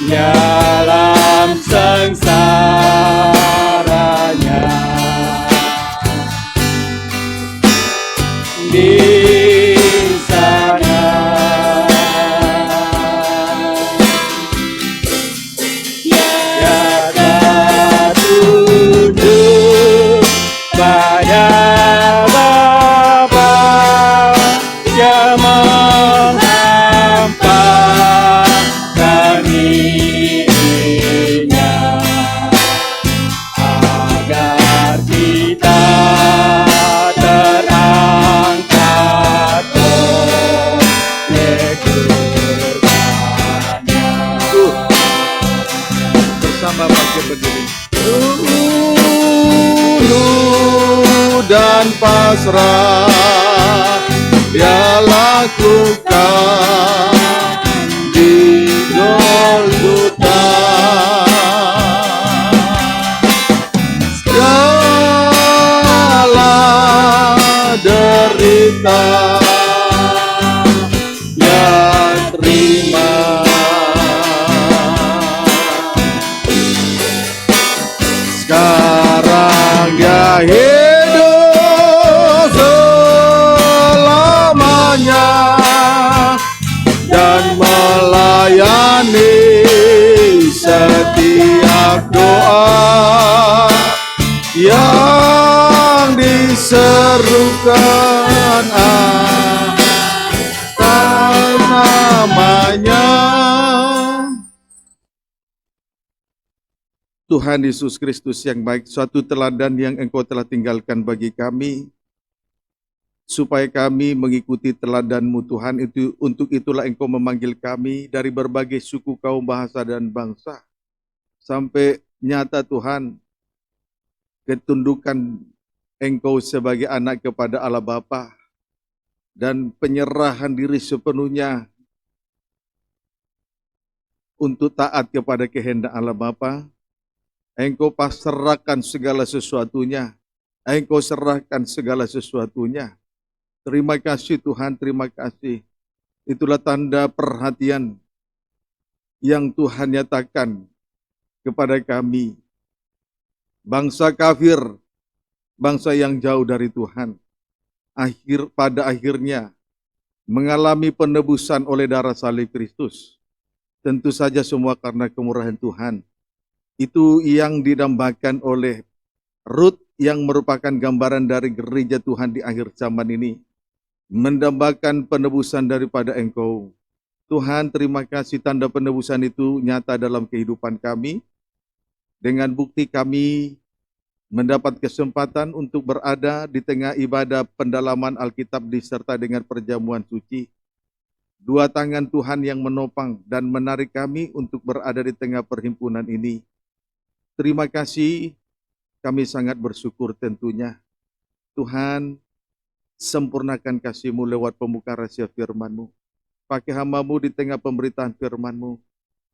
dalam sengsaranya. Di sana dia tunduk pada Bapa yang menghampakan dirinya agar kita terangkat oleh kurnia. Bersama bangkit berdiri. Tunduk dan pasrah dia lakukan di Golgota. Segala derita dia terima. Sekarang dia hidup selamanya dan melayani setiap doa yang diserukan atas namanya. Tuhan Yesus Kristus yang baik, suatu teladan yang Engkau telah tinggalkan bagi kami, supaya kami mengikuti teladan-Mu Tuhan. Untuk itulah Engkau memanggil kami dari berbagai suku, kaum, bahasa, dan bangsa. Sampai nyata Tuhan, ketundukan Engkau sebagai anak kepada Allah Bapa dan penyerahan diri sepenuhnya untuk taat kepada kehendak Allah Bapa. Engkau pasrahkan segala sesuatunya. Engkau serahkan segala sesuatunya. Terima kasih Tuhan, terima kasih. Itulah tanda perhatian yang Tuhan nyatakan kepada kami. Bangsa kafir, bangsa yang jauh dari Tuhan. Pada akhirnya mengalami penebusan oleh darah salib Kristus. Tentu saja semua karena kemurahan Tuhan. Itu yang didambakan oleh Rut yang merupakan gambaran dari gereja Tuhan di akhir zaman ini. Mendambakan penebusan daripada Engkau. Tuhan, terima kasih tanda penebusan itu nyata dalam kehidupan kami. Dengan bukti kami mendapat kesempatan untuk berada di tengah ibadah pendalaman Alkitab disertai dengan perjamuan suci. Dua tangan Tuhan yang menopang dan menarik kami untuk berada di tengah perhimpunan ini. Terima kasih, kami sangat bersyukur tentunya. Tuhan, sempurnakan kasih-Mu lewat pembuka rahasia firman-Mu. Pakai hamba-Mu di tengah pemberitaan firman-Mu.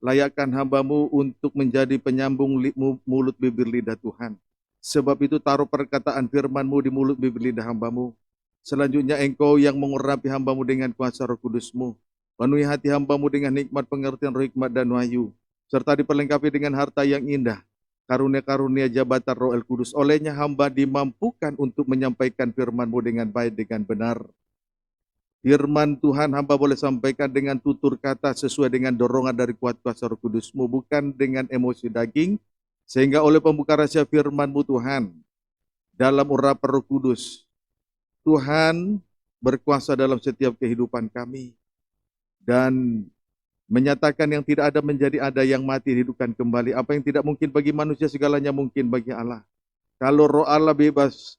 Layakkan hamba-Mu untuk menjadi penyambung mulut bibir lidah Tuhan. Sebab itu taruh perkataan firman-Mu di mulut bibir lidah hamba-Mu. Selanjutnya Engkau yang mengurapi hamba-Mu dengan kuasa Roh Kudus-Mu. Penuhi hati hamba-Mu dengan nikmat pengertian roh hikmat dan wahyu. Serta diperlengkapi dengan harta yang indah. Karunia-karunia jabatan Roh El Kudus. Olehnya hamba dimampukan untuk menyampaikan firman-Mu dengan baik, dengan benar. Firman Tuhan hamba boleh sampaikan dengan tutur kata sesuai dengan dorongan dari kuat kuasa Roh Kudus-Mu, bukan dengan emosi daging, sehingga oleh pembuka rahasia firman-Mu Tuhan, dalam urapan Roh Kudus, Tuhan berkuasa dalam setiap kehidupan kami, dan menyatakan yang tidak ada menjadi ada, yang mati dihidupkan kembali. Apa yang tidak mungkin bagi manusia, segalanya mungkin bagi Allah. Kalau Roh Allah bebas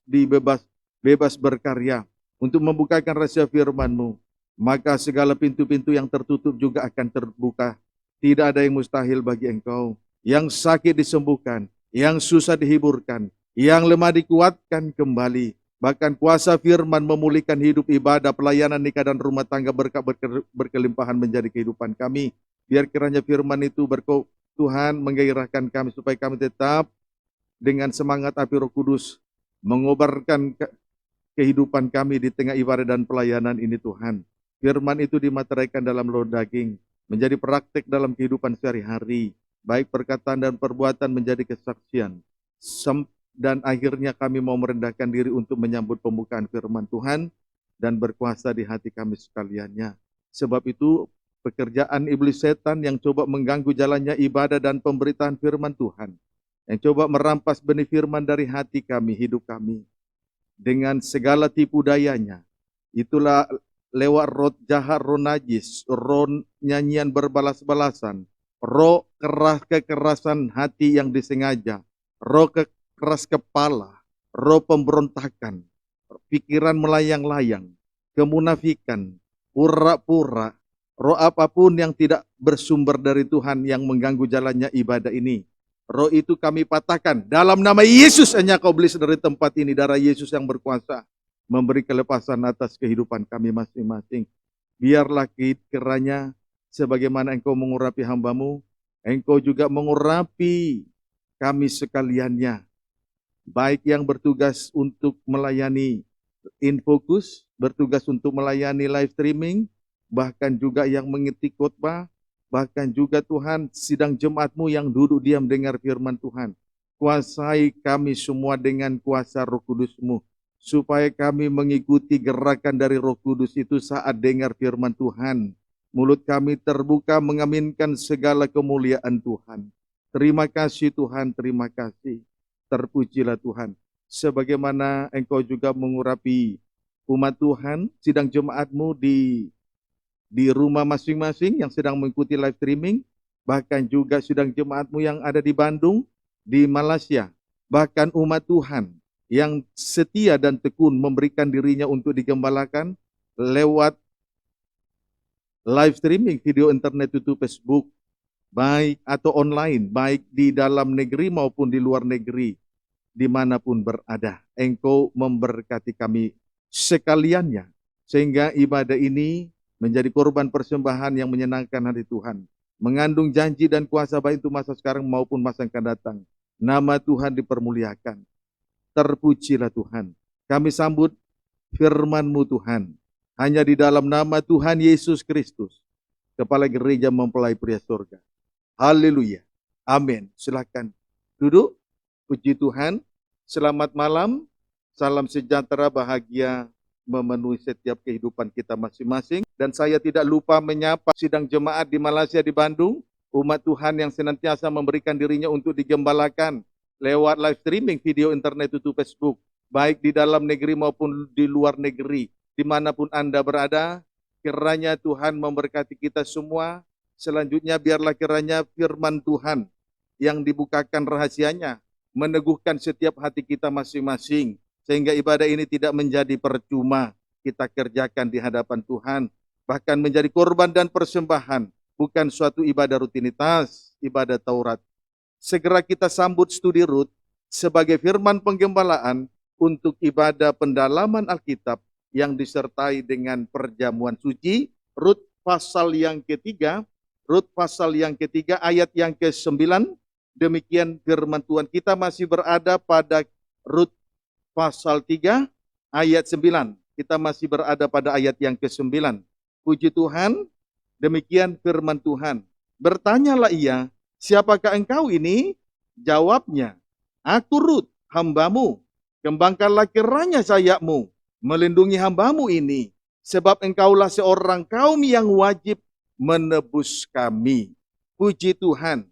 berkarya untuk membukakan rahasia firman-Mu, maka segala pintu-pintu yang tertutup juga akan terbuka. Tidak ada yang mustahil bagi Engkau. Yang sakit disembuhkan, yang susah dihiburkan, yang lemah dikuatkan kembali. Bahkan kuasa firman memulihkan hidup, ibadah, pelayanan, nikah, dan rumah tangga, berkat berkelimpahan menjadi kehidupan kami. Biar kiranya firman itu Tuhan menggairahkan kami supaya kami tetap dengan semangat api Roh Kudus mengobarkan kehidupan kami di tengah ibadah dan pelayanan ini Tuhan. Firman itu dimateraikan dalam loh daging. menjadi praktek dalam kehidupan sehari-hari, baik perkataan dan perbuatan menjadi kesaksian. Dan akhirnya kami mau merendahkan diri untuk menyambut pembukaan firman Tuhan dan berkuasa di hati kami sekaliannya. Sebab itu pekerjaan iblis setan yang coba mengganggu jalannya ibadah dan pemberitaan firman Tuhan, yang coba merampas benih firman dari hati kami, hidup kami, dengan segala tipu dayanya. Itulah lewat roh jahat, roh najis, roh nyanyian berbalas-balasan, roh kekerasan hati yang disengaja, roh keras kepala, roh pemberontakan, pikiran melayang-layang, kemunafikan, pura-pura, roh apapun yang tidak bersumber dari Tuhan yang mengganggu jalannya ibadah ini. Roh itu kami patahkan. Dalam nama Yesus hanya kau iblis dari tempat ini. Darah Yesus yang berkuasa memberi kelepasan atas kehidupan kami masing-masing. Biarlah kiranya sebagaimana Engkau mengurapi hamba-Mu, Engkau juga mengurapi kami sekaliannya. Baik yang bertugas untuk melayani InFocus, bertugas untuk melayani live streaming, bahkan juga yang mengikuti khotbah, bahkan juga Tuhan sidang jemaat-Mu yang duduk diam dengar firman Tuhan. Kuasai kami semua dengan kuasa Roh Kudus-Mu, supaya kami mengikuti gerakan dari Roh Kudus itu saat dengar firman Tuhan. Mulut kami terbuka mengaminkan segala kemuliaan Tuhan. Terima kasih Tuhan, terima kasih. Terpujilah Tuhan. Sebagaimana Engkau juga mengurapi umat Tuhan, sidang jemaat-Mu di rumah masing-masing yang sedang mengikuti live streaming, bahkan juga sidang jemaat-Mu yang ada di Bandung, di Malaysia, bahkan umat Tuhan yang setia dan tekun memberikan dirinya untuk digembalakan lewat live streaming video internet itu Facebook, baik atau online, baik di dalam negeri maupun di luar negeri, dimanapun berada. Engkau memberkati kami sekaliannya, sehingga ibadah ini menjadi korban persembahan yang menyenangkan hati Tuhan, mengandung janji dan kuasa baik untuk masa sekarang maupun masa yang akan datang. Nama Tuhan dipermuliakan. Terpujilah Tuhan. Kami sambut firman-Mu Tuhan. Hanya di dalam nama Tuhan Yesus Kristus, Kepala Gereja Mempelai Pria Surga. Haleluya. Amin. Silakan duduk. Puji Tuhan. Selamat malam. Salam sejahtera, bahagia memenuhi setiap kehidupan kita masing-masing. Dan saya tidak lupa menyapa sidang jemaat di Malaysia, di Bandung, umat Tuhan yang senantiasa memberikan dirinya untuk digembalakan lewat live streaming video internet itu Facebook, baik di dalam negeri maupun di luar negeri, dimanapun Anda berada. Kiranya Tuhan memberkati kita semua. Selanjutnya biarlah kiranya firman Tuhan yang dibukakan rahasianya meneguhkan setiap hati kita masing-masing, sehingga ibadah ini tidak menjadi percuma kita kerjakan di hadapan Tuhan, bahkan menjadi korban dan persembahan, bukan suatu ibadah rutinitas, ibadah Taurat. Segera kita sambut studi Rut sebagai firman penggembalaan untuk ibadah pendalaman Alkitab yang disertai dengan perjamuan suci. Rut pasal yang ketiga, ayat yang ke-9, demikian firman Tuhan. Kita masih berada pada Rut pasal 3 ayat 9. Kita masih berada pada ayat yang ke-9. Puji Tuhan, demikian firman Tuhan. Bertanyalah ia, siapakah engkau ini? Jawabnya, aku Rut, hambamu. Kembangkanlah kiranya sayapmu, melindungi hambamu ini, sebab engkaulah seorang kaum yang wajib menebus kami. Puji Tuhan.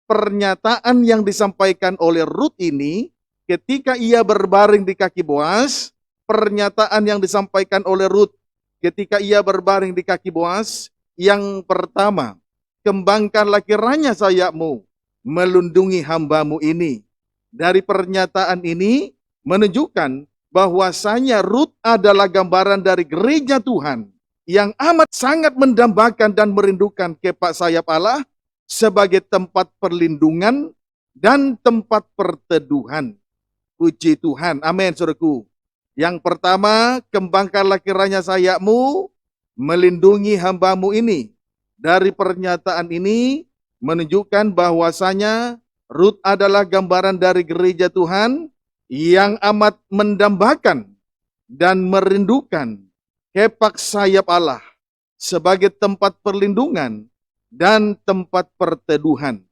Pernyataan yang disampaikan oleh Rut ini ketika ia berbaring di kaki Boas, pernyataan yang disampaikan oleh Rut ketika ia berbaring di kaki Boas, yang pertama, kembangkanlah kiranya sayapmu, melindungi hambamu ini. Dari pernyataan ini menunjukkan bahwasanya Rut adalah gambaran dari gereja Tuhan yang amat sangat mendambakan dan merindukan kepak sayap Allah sebagai tempat perlindungan dan tempat perteduhan. Puji Tuhan. Amin, saudaraku. Yang pertama, kembangkanlah kiranya sayapmu, melindungi hambamu ini. Dari pernyataan ini menunjukkan bahwasanya Rut adalah gambaran dari gereja Tuhan yang amat mendambakan dan merindukan kepak sayap Allah sebagai tempat perlindungan dan tempat perteduhan.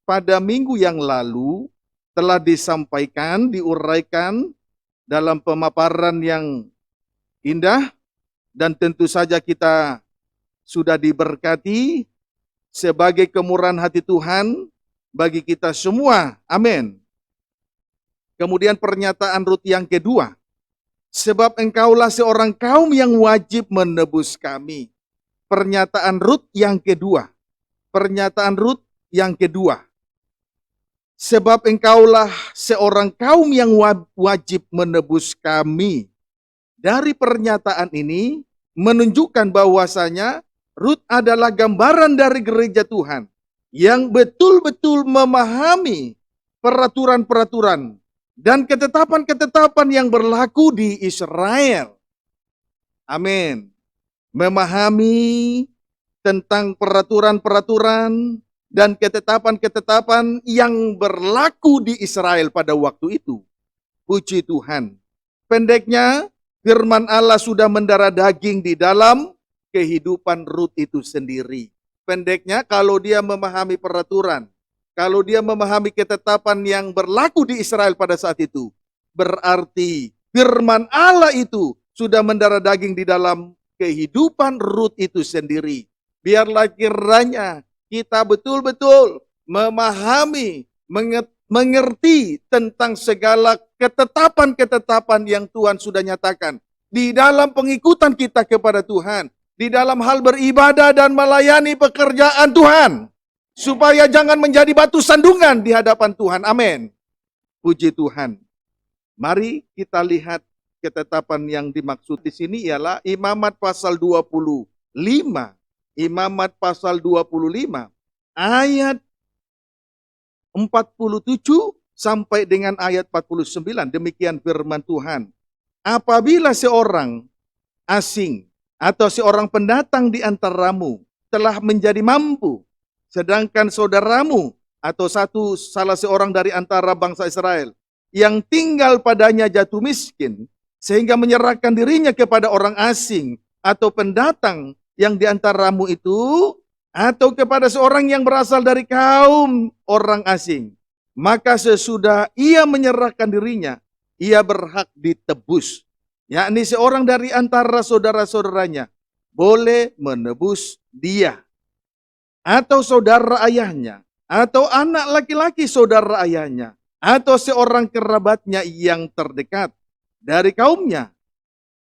Pada minggu yang lalu telah disampaikan, diuraikan dalam pemaparan yang indah, dan tentu saja kita sudah diberkati sebagai kemurahan hati Tuhan bagi kita semua. Amin. Kemudian pernyataan Rut yang kedua, sebab engkaulah seorang kaum yang wajib menebus kami. Pernyataan Rut yang kedua. Pernyataan Rut yang kedua. Sebab engkaulah seorang kaum yang wajib menebus kami. Dari pernyataan ini menunjukkan bahwasanya Rut adalah gambaran dari gereja Tuhan yang betul-betul memahami peraturan-peraturan dan ketetapan-ketetapan yang berlaku di Israel. Amin. Memahami tentang peraturan-peraturan dan ketetapan-ketetapan yang berlaku di Israel pada waktu itu. Puji Tuhan. Pendeknya, firman Allah sudah mendarah daging di dalam kehidupan Rut itu sendiri. Pendeknya, kalau dia memahami peraturan, kalau dia memahami ketetapan yang berlaku di Israel pada saat itu, berarti firman Allah itu sudah mendarah daging di dalam kehidupan Rut itu sendiri. Biarlah kiranya kita betul-betul memahami, mengerti tentang segala ketetapan-ketetapan yang Tuhan sudah nyatakan di dalam pengikutan kita kepada Tuhan, di dalam hal beribadah dan melayani pekerjaan Tuhan, supaya jangan menjadi batu sandungan di hadapan Tuhan. Amin. Puji Tuhan. Mari kita lihat ketetapan yang dimaksud di sini ialah Imamat pasal 25. Imamat pasal 25 ayat 47 sampai dengan ayat 49. Demikian firman Tuhan. Apabila seorang asing atau seorang pendatang di antaramu telah menjadi mampu, sedangkan saudaramu atau salah seorang dari antara bangsa Israel yang tinggal padanya jatuh miskin, sehingga menyerahkan dirinya kepada orang asing atau pendatang yang di antaramu itu, atau kepada seorang yang berasal dari kaum orang asing, maka sesudah ia menyerahkan dirinya, ia berhak ditebus. Yakni seorang dari antara saudara-saudaranya boleh menebus dia, atau saudara ayahnya, atau anak laki-laki saudara ayahnya, atau seorang kerabatnya yang terdekat dari kaumnya,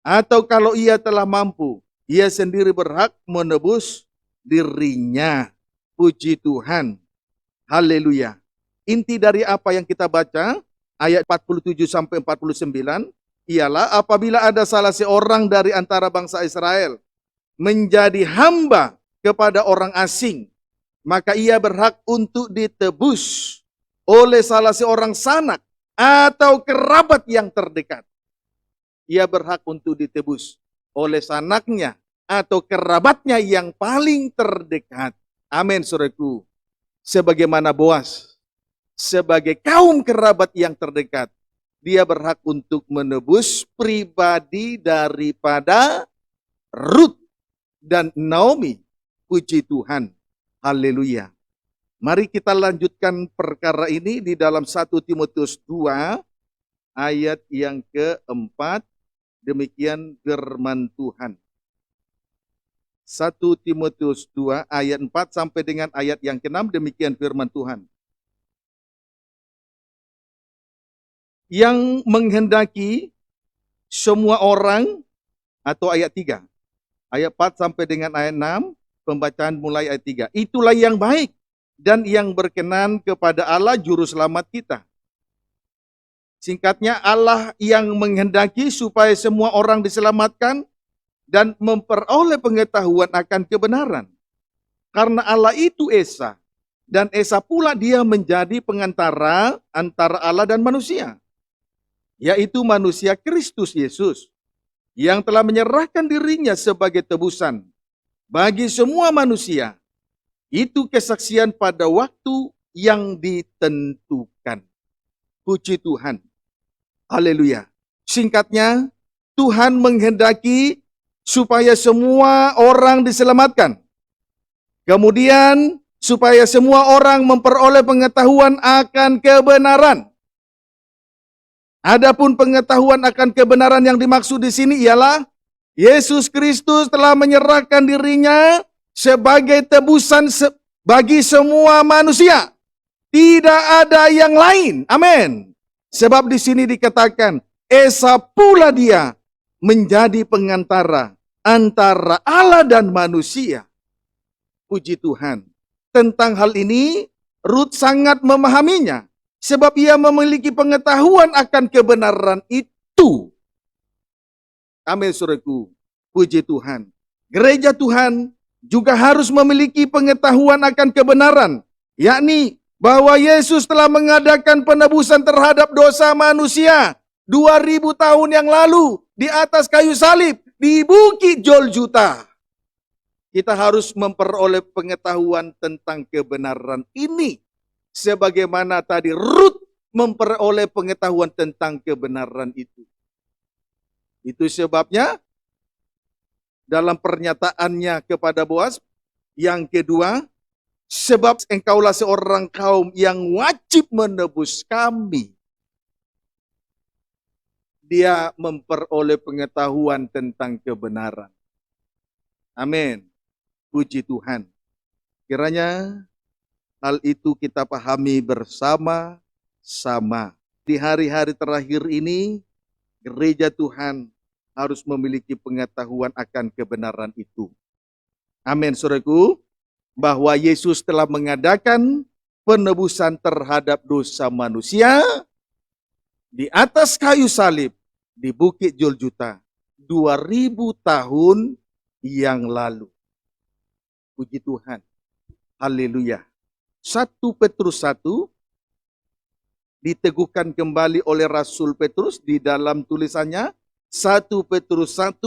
atau kalau ia telah mampu, ia sendiri berhak menebus dirinya. Puji Tuhan. Haleluya. Inti dari apa yang kita baca, ayat 47 sampai 49, ialah apabila ada salah seorang dari antara bangsa Israel menjadi hamba kepada orang asing, maka ia berhak untuk ditebus oleh salah seorang sanak atau kerabat yang terdekat. Ia berhak untuk ditebus oleh sanaknya atau kerabatnya yang paling terdekat. Amin, saudaraku. Sebagaimana Boas, sebagai kaum kerabat yang terdekat, dia berhak untuk menebus pribadi daripada Rut dan Naomi. Puji Tuhan. Haleluya. Mari kita lanjutkan perkara ini di dalam 1 Timotius 2 ayat yang keempat. Demikian firman Tuhan. 1 Timotius 2 ayat 4 sampai dengan ayat yang ke-6, demikian firman Tuhan. Yang menghendaki semua orang, atau ayat 3. Ayat 4 sampai dengan ayat 6, pembacaan mulai ayat 3. Itulah yang baik dan yang berkenan kepada Allah juru selamat kita. Singkatnya, Allah yang menghendaki supaya semua orang diselamatkan dan memperoleh pengetahuan akan kebenaran. Karena Allah itu Esa, dan Esa pula dia menjadi pengantara antara Allah dan manusia, yaitu manusia Kristus Yesus, yang telah menyerahkan dirinya sebagai tebusan bagi semua manusia. Itu kesaksian pada waktu yang ditentukan. Puji Tuhan. Haleluya. Singkatnya, Tuhan menghendaki supaya semua orang diselamatkan. Kemudian supaya semua orang memperoleh pengetahuan akan kebenaran. Adapun pengetahuan akan kebenaran yang dimaksud di sini ialah Yesus Kristus telah menyerahkan dirinya sebagai tebusan bagi semua manusia. Tidak ada yang lain. Amin. Sebab di sini dikatakan, Esa pula dia menjadi pengantara antara Allah dan manusia. Puji Tuhan. Tentang hal ini, Rut sangat memahaminya. Sebab ia memiliki pengetahuan akan kebenaran itu. Amin, saudaraku. Puji Tuhan. Gereja Tuhan juga harus memiliki pengetahuan akan kebenaran. Yakni bahwa Yesus telah mengadakan penebusan terhadap dosa manusia 2000 tahun yang lalu di atas kayu salib di Bukit Golgota. Kita harus memperoleh pengetahuan tentang kebenaran ini. Sebagaimana tadi Rut memperoleh pengetahuan tentang kebenaran itu. Itu sebabnya dalam pernyataannya kepada Boaz, yang kedua, sebab engkaulah seorang kaum yang wajib menebus kami. Dia memperoleh pengetahuan tentang kebenaran. Amin. Puji Tuhan. Kiranya hal itu kita pahami bersama-sama. Di hari-hari terakhir ini, gereja Tuhan harus memiliki pengetahuan akan kebenaran itu. Amin, saudaraku. Bahwa Yesus telah mengadakan penebusan terhadap dosa manusia di atas kayu salib di Bukit Golgota 2000 tahun yang lalu. Puji Tuhan. Haleluya. 1 Petrus 1 diteguhkan kembali oleh Rasul Petrus di dalam tulisannya 1 Petrus 1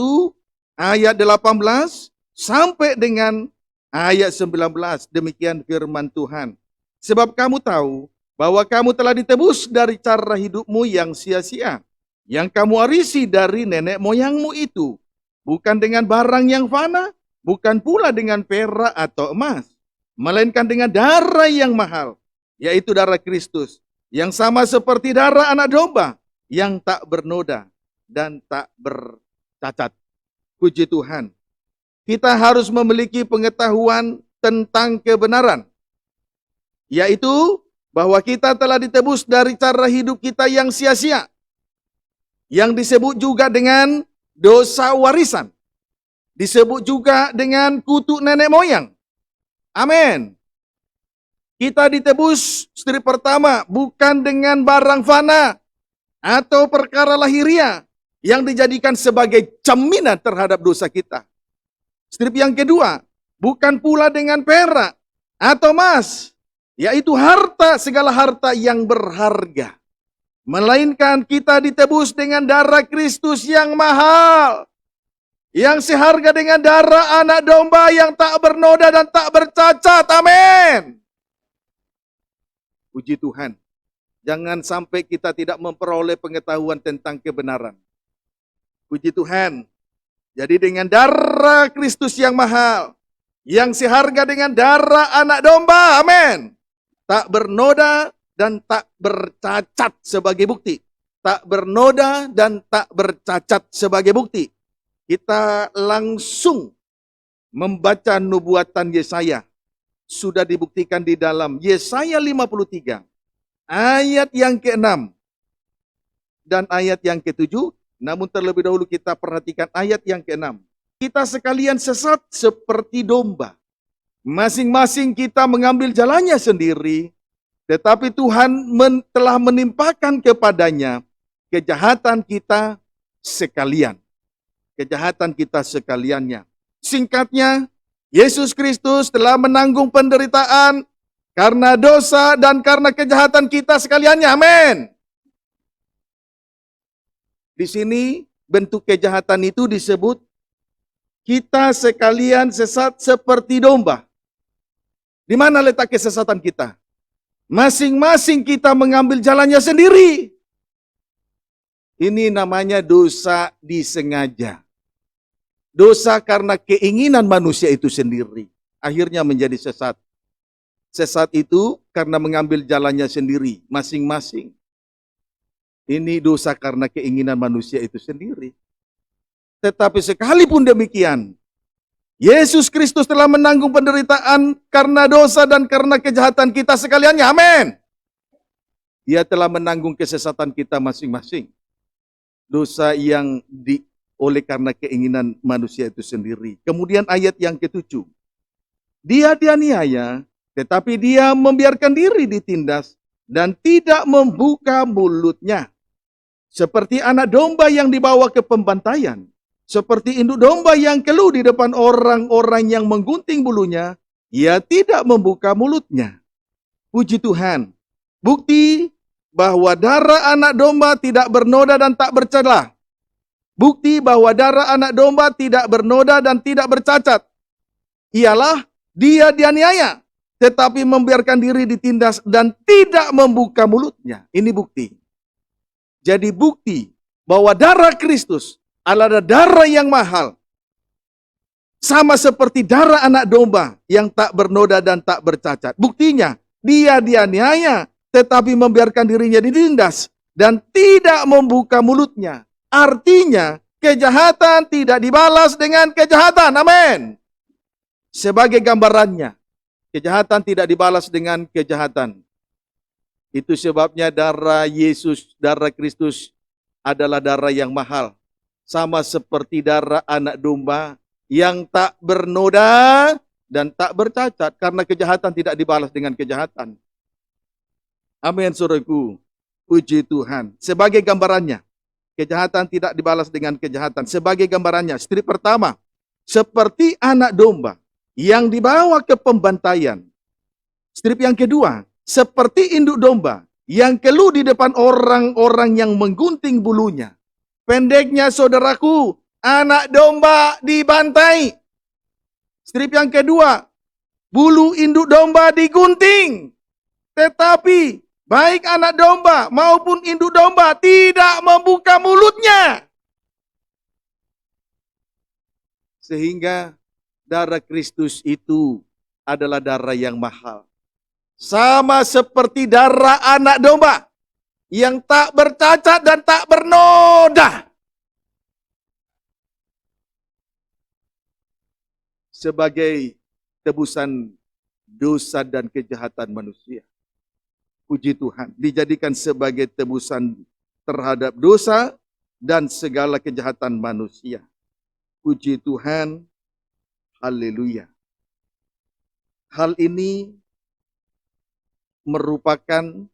ayat 18 sampai dengan ayat 19. Demikian firman Tuhan. Sebab kamu tahu bahwa kamu telah ditebus dari cara hidupmu yang sia-sia, yang kamu warisi dari nenek moyangmu itu, bukan dengan barang yang fana, bukan pula dengan perak atau emas, melainkan dengan darah yang mahal, yaitu darah Kristus, yang sama seperti darah anak domba, yang tak bernoda dan tak bercacat. Puji Tuhan. Kita harus memiliki pengetahuan tentang kebenaran, yaitu bahwa kita telah ditebus dari cara hidup kita yang sia-sia, yang disebut juga dengan dosa warisan, disebut juga dengan kutuk nenek moyang. Amin. Kita ditebus strip pertama bukan dengan barang fana atau perkara lahiriah yang dijadikan sebagai jaminan terhadap dosa kita. Strip yang kedua, bukan pula dengan perak atau emas, yaitu harta, segala harta yang berharga. Melainkan kita ditebus dengan darah Kristus yang mahal, yang seharga dengan darah anak domba yang tak bernoda dan tak bercacat. Amin. Puji Tuhan. Jangan sampai kita tidak memperoleh pengetahuan tentang kebenaran. Puji Tuhan. Jadi dengan darah Kristus yang mahal, yang seharga dengan darah anak domba, amin, tak bernoda dan tak bercacat sebagai bukti. Tak bernoda dan tak bercacat sebagai bukti. Kita langsung membaca nubuatan Yesaya. Sudah dibuktikan di dalam Yesaya 53, ayat yang ke-6 dan ayat yang ke-7. Namun terlebih dahulu kita perhatikan ayat yang ke-6. Kita sekalian sesat seperti domba. Masing-masing kita mengambil jalannya sendiri. Tetapi Tuhan telah menimpakan kepadanya kejahatan kita sekalian. Kejahatan kita sekaliannya. Singkatnya, Yesus Kristus telah menanggung penderitaan karena dosa dan karena kejahatan kita sekaliannya. Amin. Di sini bentuk kejahatan itu disebut kita sekalian sesat seperti domba. Di mana letak kesesatan kita? Masing-masing kita mengambil jalannya sendiri. Ini namanya dosa disengaja. Dosa karena keinginan manusia itu sendiri. akhirnya menjadi sesat. Sesat itu karena mengambil jalannya sendiri, masing-masing. Ini dosa karena keinginan manusia itu sendiri. Tetapi sekalipun demikian, Yesus Kristus telah menanggung penderitaan karena dosa dan karena kejahatan kita sekaliannya. Amin. Dia telah menanggung kesesatan kita masing-masing. Dosa yang oleh karena keinginan manusia itu sendiri. Kemudian ayat yang ke-7. Dia dianiaya, tetapi dia membiarkan diri ditindas dan tidak membuka mulutnya. Seperti anak domba yang dibawa ke pembantaian. Seperti induk domba yang keluh di depan orang-orang yang menggunting bulunya, ia tidak membuka mulutnya. Puji Tuhan. Bukti bahwa darah anak domba tidak bernoda dan tak bercela. Bukti bahwa darah anak domba tidak bernoda dan tidak bercacat. Ialah dia dianiaya, tetapi membiarkan diri ditindas dan tidak membuka mulutnya. Ini bukti. Jadi bukti bahwa darah Kristus adalah darah yang mahal. Sama seperti darah anak domba yang tak bernoda dan tak bercacat. Buktinya, dia dianiaya, tetapi membiarkan dirinya ditindas dan tidak membuka mulutnya. Artinya, kejahatan tidak dibalas dengan kejahatan. Amin. Sebagai gambarannya, kejahatan tidak dibalas dengan kejahatan. Itu sebabnya darah Yesus, darah Kristus adalah darah yang mahal. Sama seperti darah anak domba yang tak bernoda dan tak bercacat. Karena kejahatan tidak dibalas dengan kejahatan. Amin, saudaraku. Puji Tuhan. Sebagai gambarannya, kejahatan tidak dibalas dengan kejahatan. Sebagai gambarannya, strip pertama, seperti anak domba yang dibawa ke pembantaian. Strip yang kedua, seperti induk domba yang keluh di depan orang-orang yang menggunting bulunya. Pendeknya saudaraku, anak domba dibantai. Strip yang kedua, bulu induk domba digunting. Tetapi baik anak domba maupun induk domba tidak membuka mulutnya. Sehingga darah Kristus itu adalah darah yang mahal. Sama seperti darah anak domba yang tak bercacat dan tak bernoda. Sebagai tebusan dosa dan kejahatan manusia. Puji Tuhan, dijadikan sebagai tebusan terhadap dosa dan segala kejahatan manusia. Puji Tuhan, haleluya. Hal ini merupakan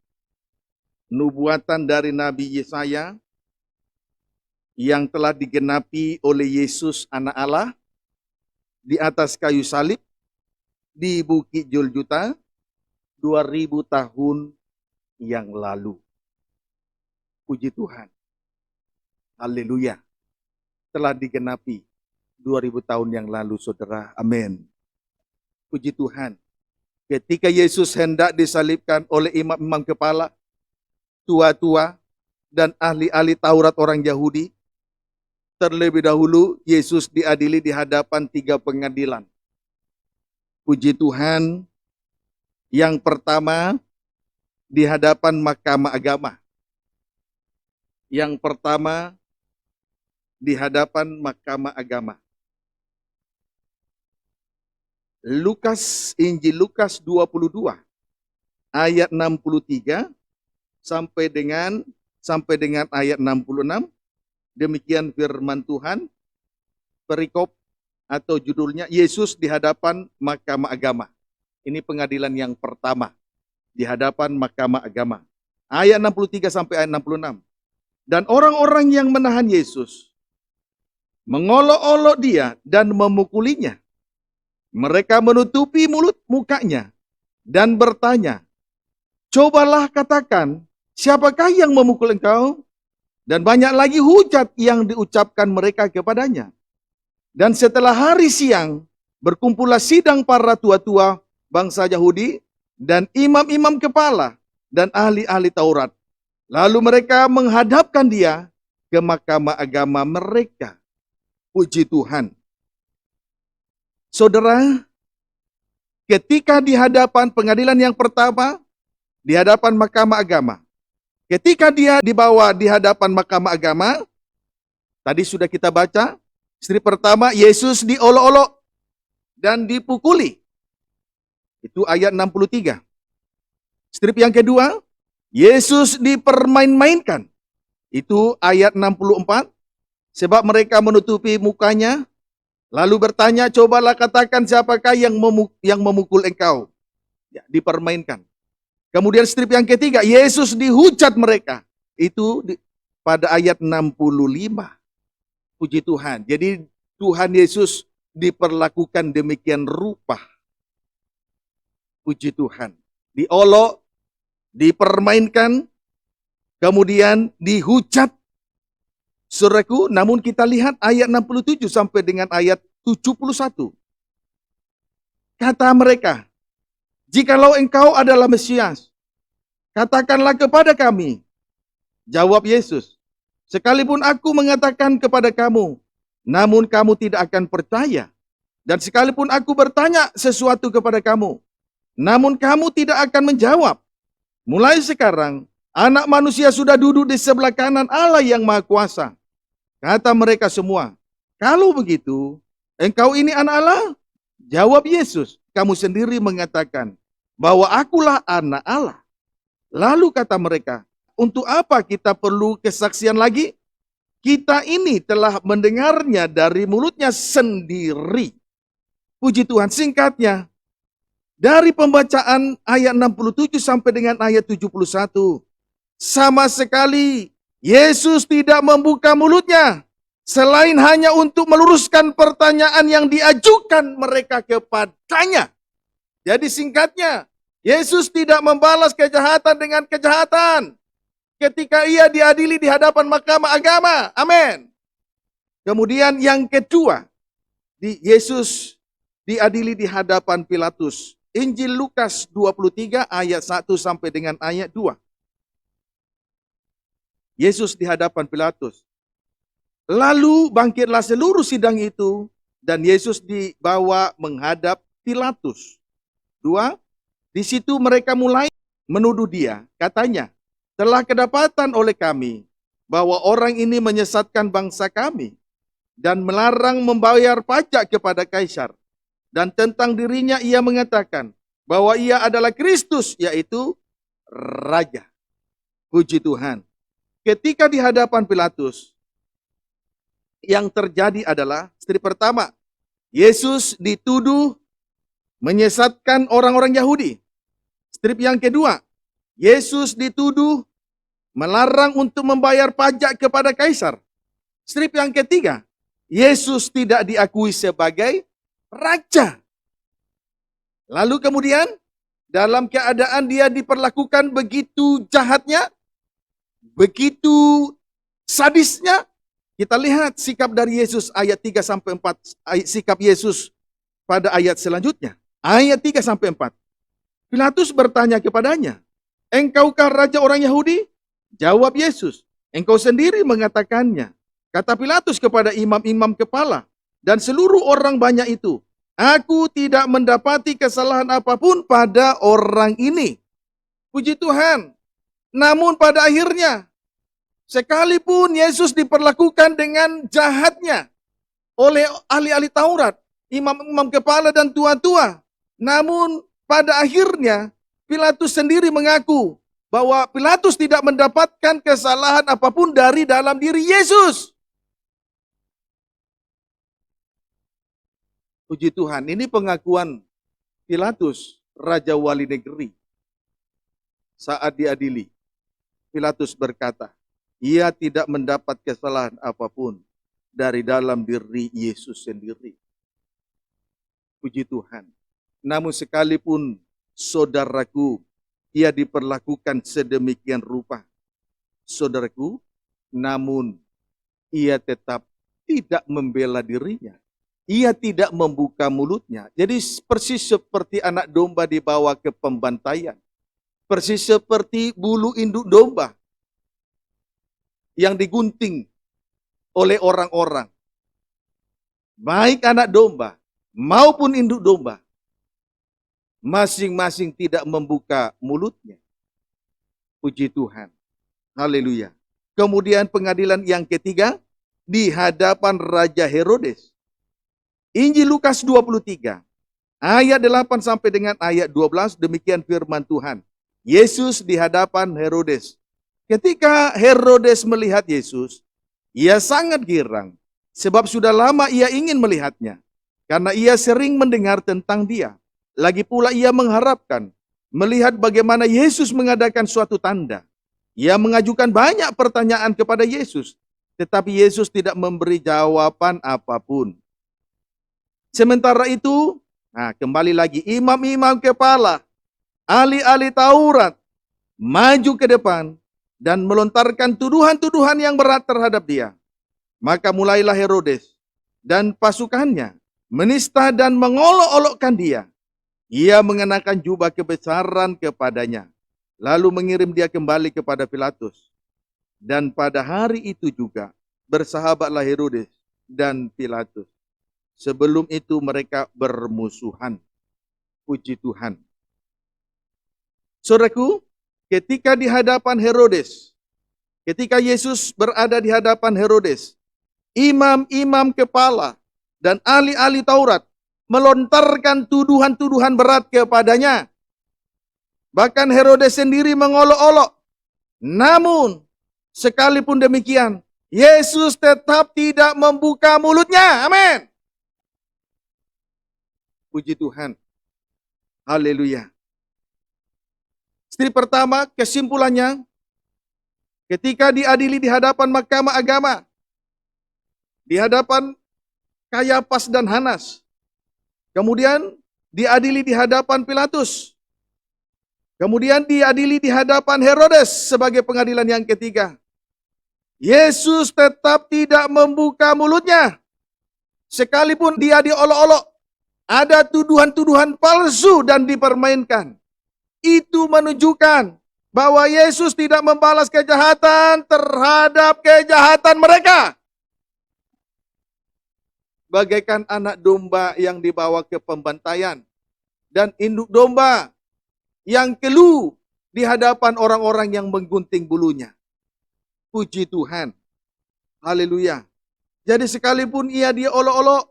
nubuatan dari Nabi Yesaya yang telah digenapi oleh Yesus anak Allah di atas kayu salib di Bukit Golgota 2000 tahun yang lalu. Puji Tuhan. Haleluya. Telah digenapi 2000 tahun yang lalu, saudara. Amin. Puji Tuhan. Ketika Yesus hendak disalibkan oleh imam-imam kepala, tua-tua, dan ahli-ahli Taurat orang Yahudi, terlebih dahulu Yesus diadili di hadapan 3 pengadilan. Puji Tuhan, yang pertama di hadapan Mahkamah Agama. Yang pertama di hadapan Mahkamah Agama. Injil Lukas 22 ayat 63 sampai dengan ayat 66. Demikian firman Tuhan. Perikop atau judulnya Yesus di hadapan Mahkamah Agama. Ini pengadilan yang pertama di hadapan Mahkamah Agama. Ayat 63 sampai ayat 66. Dan orang-orang yang menahan Yesus mengolok-olok dia dan memukulinya. Mereka menutupi mulut mukanya dan bertanya, "Cobalah katakan, siapakah yang memukul engkau?" Dan banyak lagi hujat yang diucapkan mereka kepadanya. Dan setelah hari siang, berkumpullah sidang para tua-tua bangsa Yahudi dan imam-imam kepala dan ahli-ahli Taurat. Lalu mereka menghadapkan dia ke Mahkamah Agama mereka. Puji Tuhan. Saudara, ketika di hadapan pengadilan yang pertama, di hadapan mahkamah agama. Ketika dia dibawa di hadapan mahkamah agama, tadi sudah kita baca, strip pertama, Yesus diolok-olok dan dipukuli. Itu ayat 63. Strip yang kedua, Yesus dipermain-mainkan. Itu ayat 64. Sebab mereka menutupi mukanya, lalu bertanya, cobalah katakan siapakah yang memukul engkau. Ya, dipermainkan. Kemudian strip yang ketiga, Yesus dihujat mereka. Itu pada ayat 65. Puji Tuhan. Jadi Tuhan Yesus diperlakukan demikian rupa. Puji Tuhan. Diolok, dipermainkan, kemudian dihujat. Saudaraku, namun kita lihat ayat 67 sampai dengan ayat 71. Kata mereka, jikalau engkau adalah Mesias, katakanlah kepada kami. Jawab Yesus, sekalipun aku mengatakan kepada kamu, namun kamu tidak akan percaya. Dan sekalipun aku bertanya sesuatu kepada kamu, namun kamu tidak akan menjawab. Mulai sekarang, Anak Manusia sudah duduk di sebelah kanan Allah yang Maha Kuasa. Kata mereka semua, kalau begitu, engkau ini anak Allah? Jawab Yesus, kamu sendiri mengatakan bahwa akulah anak Allah. Lalu kata mereka, untuk apa kita perlu kesaksian lagi? Kita ini telah mendengarnya dari mulutnya sendiri. Puji Tuhan, singkatnya, dari pembacaan ayat 67 sampai dengan ayat 71, sama sekali Yesus tidak membuka mulutnya, selain hanya untuk meluruskan pertanyaan yang diajukan mereka kepadanya. Jadi singkatnya, Yesus tidak membalas kejahatan dengan kejahatan ketika ia diadili di hadapan mahkamah agama. Amin. Kemudian yang kedua, Yesus diadili di hadapan Pilatus. Injil Lukas 23 ayat 1 sampai dengan ayat 2. Yesus di hadapan Pilatus. Lalu bangkitlah seluruh sidang itu dan Yesus dibawa menghadap Pilatus. 2. Di situ mereka mulai menuduh dia. Katanya, telah kedapatan oleh kami bahwa orang ini menyesatkan bangsa kami dan melarang membayar pajak kepada Kaisar. Dan tentang dirinya ia mengatakan bahwa ia adalah Kristus, yaitu Raja. Puji Tuhan. Ketika di hadapan Pilatus, yang terjadi adalah, strip pertama, Yesus dituduh menyesatkan orang-orang Yahudi. Strip yang kedua, Yesus dituduh melarang untuk membayar pajak kepada Kaisar. Strip yang ketiga, Yesus tidak diakui sebagai Raja. Lalu kemudian, dalam keadaan dia diperlakukan begitu jahatnya, begitu sadisnya, kita lihat sikap dari Yesus ayat 3 sampai 4, sikap Yesus pada ayat selanjutnya. Ayat 3 sampai 4. Pilatus bertanya kepadanya, engkaukah raja orang Yahudi? Jawab Yesus, engkau sendiri mengatakannya. Kata Pilatus kepada imam-imam kepala dan seluruh orang banyak itu, aku tidak mendapati kesalahan apapun pada orang ini. Puji Tuhan. Namun pada akhirnya, sekalipun Yesus diperlakukan dengan jahatnya oleh ahli-ahli Taurat, imam-imam kepala dan tua-tua, namun pada akhirnya Pilatus sendiri mengaku bahwa Pilatus tidak mendapatkan kesalahan apapun dari dalam diri Yesus. Puji Tuhan, ini pengakuan Pilatus, Raja Wali Negeri, saat diadili. Pilatus berkata, ia tidak mendapat kesalahan apapun dari dalam diri Yesus sendiri. Puji Tuhan. Namun sekalipun saudaraku, ia diperlakukan sedemikian rupa. Saudaraku, namun ia tetap tidak membela dirinya. Ia tidak membuka mulutnya. Jadi persis seperti anak domba dibawa ke pembantaian. Persis seperti bulu induk domba yang digunting oleh orang-orang. Baik anak domba maupun induk domba. masing-masing tidak membuka mulutnya. Puji Tuhan. Haleluya. Kemudian pengadilan yang ketiga, di hadapan Raja Herodes. Injil Lukas 23, ayat 8 sampai dengan ayat 12, demikian firman Tuhan. Yesus di hadapan Herodes. Ketika Herodes melihat Yesus, ia sangat girang, sebab sudah lama ia ingin melihatnya, karena ia sering mendengar tentang dia. Lagi pula ia mengharapkan melihat bagaimana Yesus mengadakan suatu tanda. Ia mengajukan banyak pertanyaan kepada Yesus, tetapi Yesus tidak memberi jawaban apapun. Sementara itu, kembali lagi imam-imam kepala, ahli-ahli Taurat, maju ke depan dan melontarkan tuduhan-tuduhan yang berat terhadap dia. Maka mulailah Herodes dan pasukannya menista dan mengolok-olokkan dia. Ia mengenakan jubah kebesaran kepadanya, lalu mengirim dia kembali kepada Pilatus. Dan pada hari itu juga bersahabatlah Herodes dan Pilatus. Sebelum itu mereka bermusuhan. Puji Tuhan. Saudaraku, ketika di hadapan Herodes, ketika Yesus berada di hadapan Herodes, imam-imam kepala dan ahli-ahli Taurat melontarkan tuduhan-tuduhan berat kepadanya. Bahkan Herodes sendiri mengolok-olok. Namun, sekalipun demikian, Yesus tetap tidak membuka mulutnya. Amin. Puji Tuhan. Haleluya. Istri pertama, kesimpulannya, ketika diadili di hadapan mahkamah agama, di hadapan Kayapas dan Hanas, kemudian diadili di hadapan Pilatus, kemudian diadili di hadapan Herodes sebagai pengadilan yang ketiga. Yesus tetap tidak membuka mulutnya, sekalipun dia diolok-olok. Ada tuduhan-tuduhan palsu dan dipermainkan. Itu menunjukkan bahwa Yesus tidak membalas kejahatan terhadap kejahatan mereka. Bagaikan anak domba yang dibawa ke pembantaian dan induk domba yang keluh di hadapan orang-orang yang menggunting bulunya. Puji Tuhan. Haleluya. Jadi sekalipun ia diolok-olok,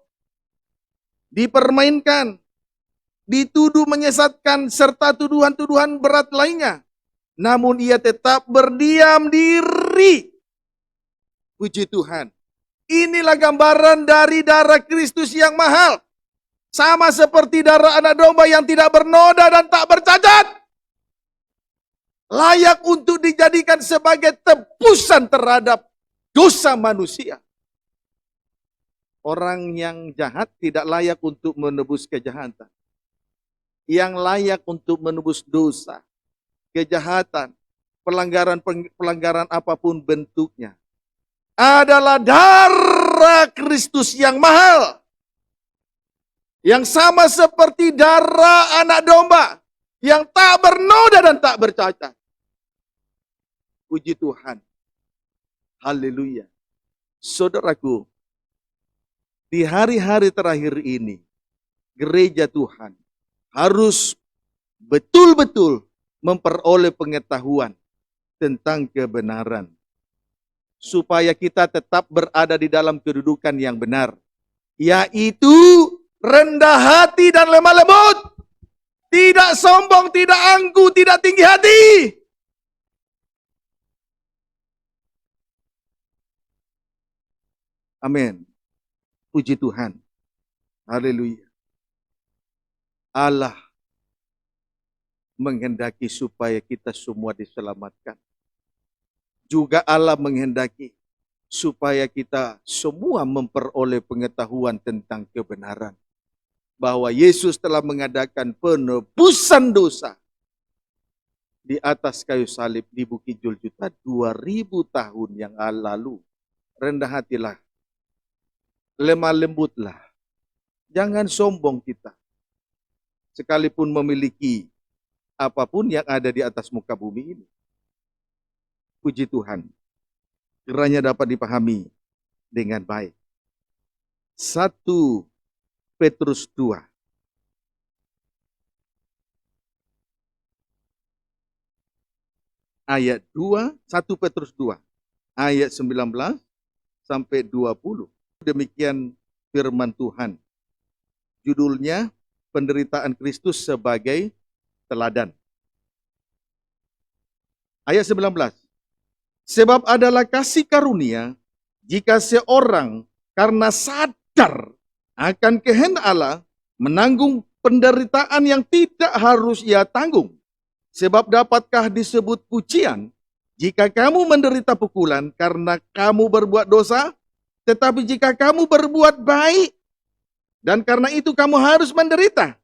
dipermainkan, dituduh menyesatkan, serta tuduhan-tuduhan berat lainnya, namun ia tetap berdiam diri. Puji Tuhan. Inilah gambaran dari darah Kristus yang mahal. Sama seperti darah anak domba yang tidak bernoda dan tak bercacat. Layak untuk dijadikan sebagai tebusan terhadap dosa manusia. Orang yang jahat tidak layak untuk menebus kejahatan. Yang layak untuk menebus dosa, kejahatan, pelanggaran apapun bentuknya, adalah darah Kristus yang mahal. Yang sama seperti darah anak domba, yang tak bernoda dan tak bercacat. Puji Tuhan. Haleluya. Saudaraku, di hari-hari terakhir ini, gereja Tuhan harus betul-betul memperoleh pengetahuan tentang kebenaran. Supaya kita tetap berada di dalam kedudukan yang benar. Yaitu rendah hati dan lemah lembut. Tidak sombong, tidak angkuh, tidak tinggi hati. Amin. Puji Tuhan. Haleluya. Allah menghendaki supaya kita semua diselamatkan. Juga Allah menghendaki supaya kita semua memperoleh pengetahuan tentang kebenaran. Bahwa Yesus telah mengadakan penebusan dosa di atas kayu salib di Bukit Golgota 2000 tahun yang lalu. Rendah hatilah. Lemah lembutlah. Jangan sombong kita. Sekalipun memiliki apapun yang ada di atas muka bumi ini. Puji Tuhan. Kiranya dapat dipahami dengan baik. 1 Petrus 2 ayat 2, 1 Petrus 2, ayat 19 sampai 20. Demikian firman Tuhan. Judulnya, penderitaan Kristus sebagai teladan. Ayat 19. Sebab adalah kasih karunia jika seorang karena sadar akan kehendak Allah menanggung penderitaan yang tidak harus ia tanggung. Sebab dapatkah disebut pujian jika kamu menderita pukulan karena kamu berbuat dosa? Tetapi jika kamu berbuat baik dan karena itu kamu harus menderita,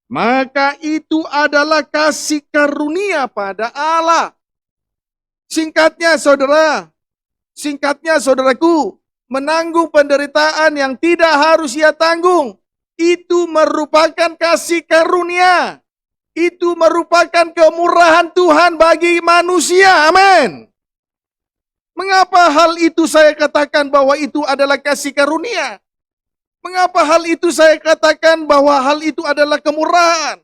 maka itu adalah kasih karunia pada Allah. Singkatnya saudaraku, menanggung penderitaan yang tidak harus ia tanggung, itu merupakan kasih karunia. Itu merupakan kemurahan Tuhan bagi manusia. Amin. Mengapa hal itu saya katakan bahwa itu adalah kasih karunia? Mengapa hal itu saya katakan bahwa hal itu adalah kemurahan?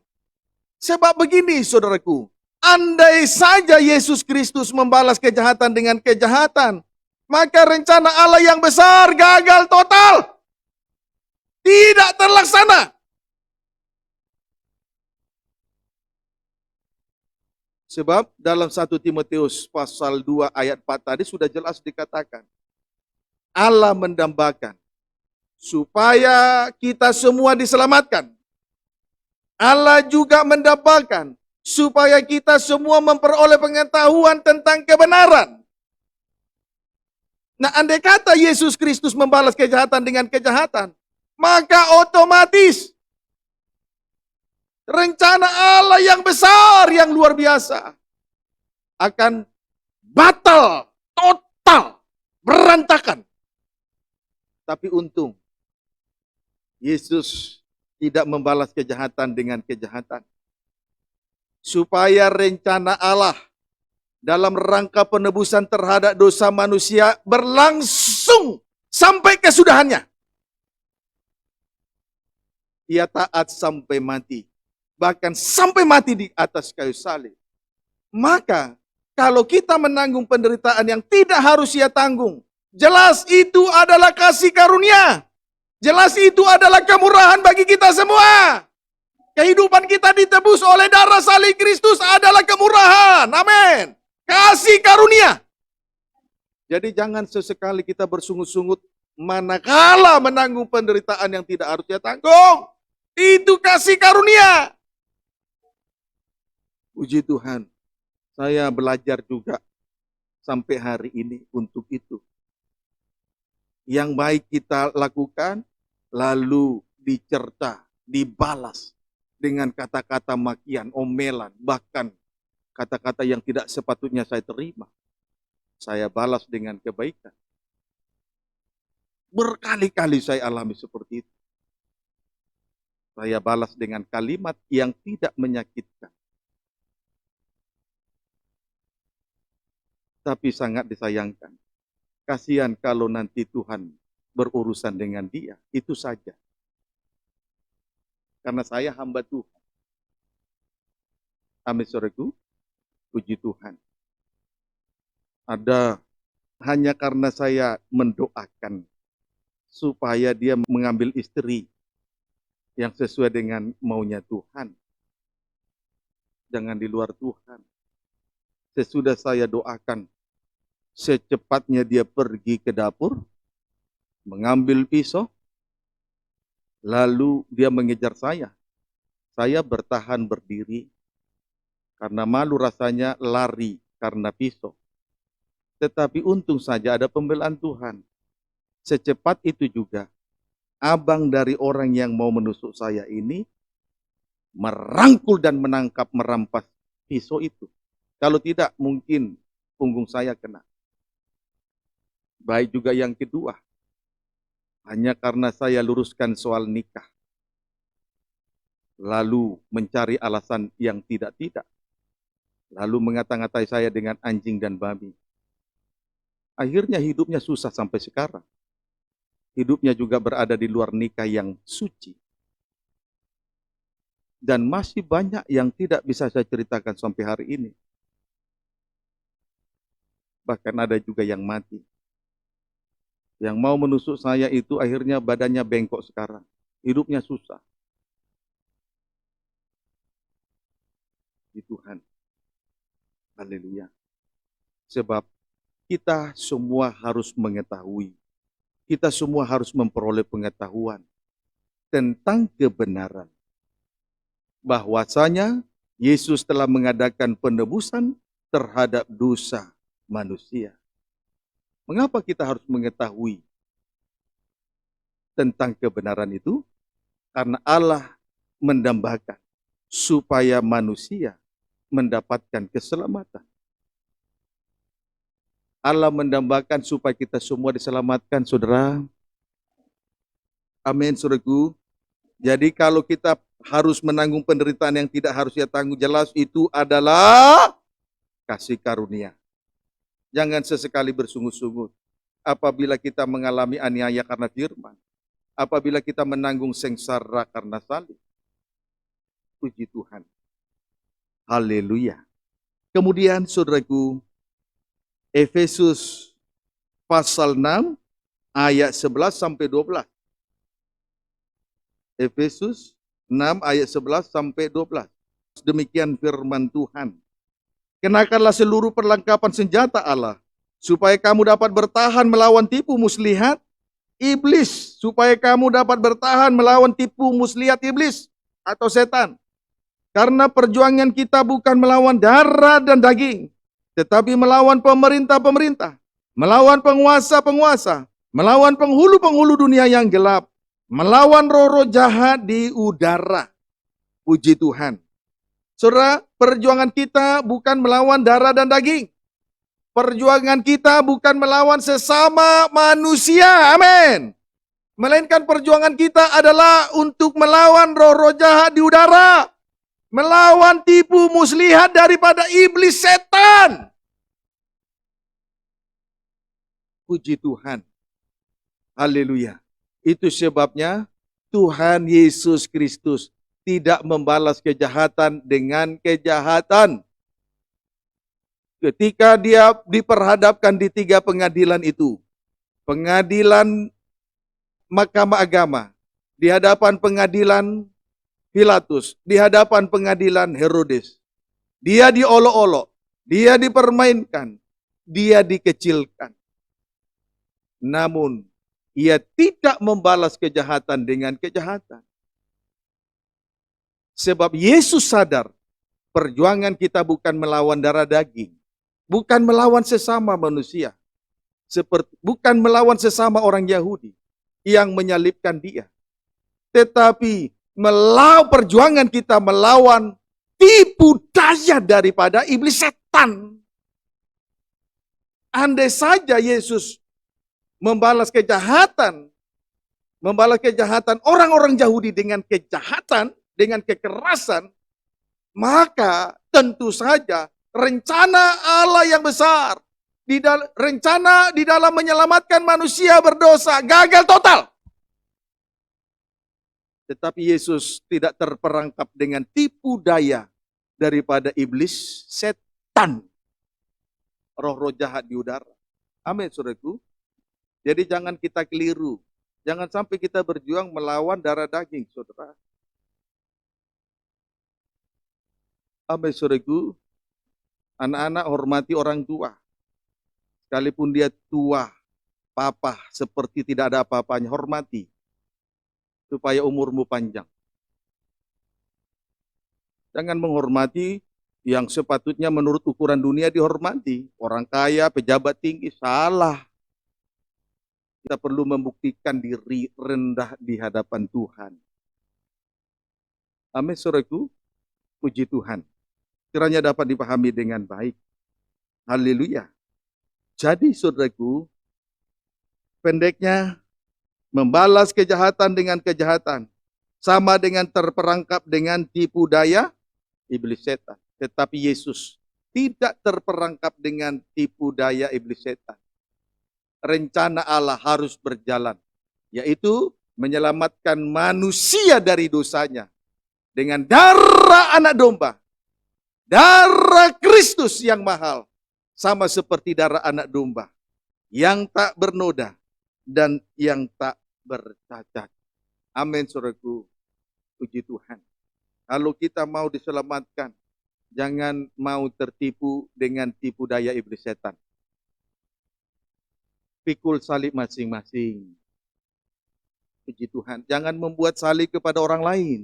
Sebab begini saudaraku, andai saja Yesus Kristus membalas kejahatan dengan kejahatan, maka rencana Allah yang besar gagal total. Tidak terlaksana. Sebab dalam 1 Timotius pasal 2 ayat 4 tadi sudah jelas dikatakan. Allah mendambakan supaya kita semua diselamatkan. Allah juga mendambakan supaya kita semua memperoleh pengetahuan tentang kebenaran. Nah, andai kata Yesus Kristus membalas kejahatan dengan kejahatan, maka otomatis rencana Allah yang besar, yang luar biasa akan batal, total, berantakan. Tapi untung, Yesus tidak membalas kejahatan dengan kejahatan. Supaya rencana Allah dalam rangka penebusan terhadap dosa manusia berlangsung sampai kesudahannya. Ia taat sampai mati. Bahkan sampai mati di atas kayu salib. Maka kalau kita menanggung penderitaan yang tidak harus ia tanggung, jelas itu adalah kasih karunia. Jelas itu adalah kemurahan bagi kita semua. Kehidupan kita ditebus oleh darah salib Kristus adalah kemurahan. Amin. Kasih karunia. Jadi jangan sesekali kita bersungut-sungut manakala menanggung penderitaan yang tidak harus ia tanggung. Itu kasih karunia. Puji Tuhan, saya belajar juga sampai hari ini untuk itu. Yang baik kita lakukan, lalu dicerca, dibalas dengan kata-kata makian, omelan, bahkan kata-kata yang tidak sepatutnya saya terima. Saya balas dengan kebaikan. Berkali-kali saya alami seperti itu. Saya balas dengan kalimat yang tidak menyakitkan. Tapi sangat disayangkan. Kasihan kalau nanti Tuhan berurusan dengan dia. Itu saja. Karena saya hamba Tuhan. Amin saudaraku. Puji Tuhan. Ada hanya karena saya mendoakan supaya dia mengambil istri yang sesuai dengan maunya Tuhan. Jangan di luar Tuhan. Sesudah saya doakan, secepatnya dia pergi ke dapur, mengambil pisau, lalu dia mengejar saya. Saya bertahan berdiri, karena malu rasanya lari karena pisau. Tetapi untung saja ada pembelaan Tuhan. Secepat itu juga, abang dari orang yang mau menusuk saya ini, merangkul dan menangkap, merampas pisau itu. Kalau tidak, mungkin punggung saya kena. Baik juga yang kedua. Hanya karena saya luruskan soal nikah. Lalu mencari alasan yang tidak-tidak. Lalu mengata-ngatai saya dengan anjing dan babi. Akhirnya hidupnya susah sampai sekarang. Hidupnya juga berada di luar nikah yang suci. Dan masih banyak yang tidak bisa saya ceritakan sampai hari ini. bahkan ada juga yang mati. Yang mau menusuk saya itu akhirnya badannya bengkok sekarang. Hidupnya susah. Di Tuhan. Haleluya. Sebab kita semua harus mengetahui. Kita semua harus memperoleh pengetahuan tentang kebenaran. Bahwasanya Yesus telah mengadakan penebusan terhadap dosa manusia. Mengapa kita harus mengetahui tentang kebenaran itu? Karena Allah mendambakan supaya manusia mendapatkan keselamatan. Allah mendambakan supaya kita semua diselamatkan, saudara. Amin, saudaraku. Jadi kalau kita harus menanggung penderitaan yang tidak harusnya tanggung, jelas itu adalah kasih karunia. Jangan sesekali bersungut-sungut apabila kita mengalami aniaya karena firman. Apabila kita menanggung sengsara karena salib. Puji Tuhan. Haleluya. Kemudian saudaraku, Efesus pasal 6 ayat 11 sampai 12. Efesus 6 ayat 11 sampai 12. Demikian firman Tuhan. Kenakanlah seluruh perlengkapan senjata Allah, supaya kamu dapat bertahan melawan tipu muslihat iblis. Supaya kamu dapat bertahan melawan tipu muslihat iblis atau setan. Karena perjuangan kita bukan melawan darah dan daging, tetapi melawan pemerintah-pemerintah, melawan penguasa-penguasa, melawan penghulu-penghulu dunia yang gelap, melawan roh-roh jahat di udara. Puji Tuhan. Saudara, perjuangan kita bukan melawan darah dan daging. Perjuangan kita bukan melawan sesama manusia. Amin. Melainkan perjuangan kita adalah untuk melawan roh-roh jahat di udara. Melawan tipu muslihat daripada iblis setan. Puji Tuhan. Haleluya. Itu sebabnya Tuhan Yesus Kristus tidak membalas kejahatan dengan kejahatan. Ketika dia diperhadapkan di 3 pengadilan itu. Pengadilan Mahkamah Agama. Di hadapan pengadilan Pilatus. Di hadapan pengadilan Herodes. Dia diolok-olok. Dia dipermainkan. Dia dikecilkan. Namun ia tidak membalas kejahatan dengan kejahatan. Sebab Yesus sadar, perjuangan kita bukan melawan darah daging. Bukan melawan sesama manusia. Bukan melawan sesama orang Yahudi yang menyalibkan dia. Tetapi perjuangan kita melawan tipu daya daripada iblis setan. Andai saja Yesus membalas kejahatan orang-orang Yahudi dengan kejahatan, dengan kekerasan, maka tentu saja rencana Allah yang besar, rencana di dalam menyelamatkan manusia berdosa gagal total. Tetapi Yesus tidak terperangkap dengan tipu daya daripada iblis setan, roh-roh jahat di udara. Amin, saudaraku. Jadi jangan kita keliru. Jangan sampai kita berjuang melawan darah daging, saudara. Amin, saudaraku. Anak-anak hormati orang tua. Sekalipun dia tua, papa, seperti tidak ada apa-apanya, hormati. Supaya umurmu panjang. Jangan menghormati yang sepatutnya menurut ukuran dunia dihormati. Orang kaya, pejabat tinggi, salah. Kita perlu membuktikan diri rendah di hadapan Tuhan. Amin, saudaraku. Puji Tuhan. Kiranya dapat dipahami dengan baik. Haleluya. Jadi saudaraku, pendeknya, membalas kejahatan dengan kejahatan. Sama dengan terperangkap dengan tipu daya iblis setan. Tetapi Yesus tidak terperangkap dengan tipu daya iblis setan. Rencana Allah harus berjalan, yaitu menyelamatkan manusia dari dosanya dengan darah anak domba, darah Kristus yang mahal, sama seperti darah anak domba, yang tak bernoda dan yang tak bercacat. Amin, saudaraku. Puji Tuhan. Kalau kita mau diselamatkan, jangan mau tertipu dengan tipu daya iblis setan. Pikul salib masing-masing. Puji Tuhan. Jangan membuat salib kepada orang lain.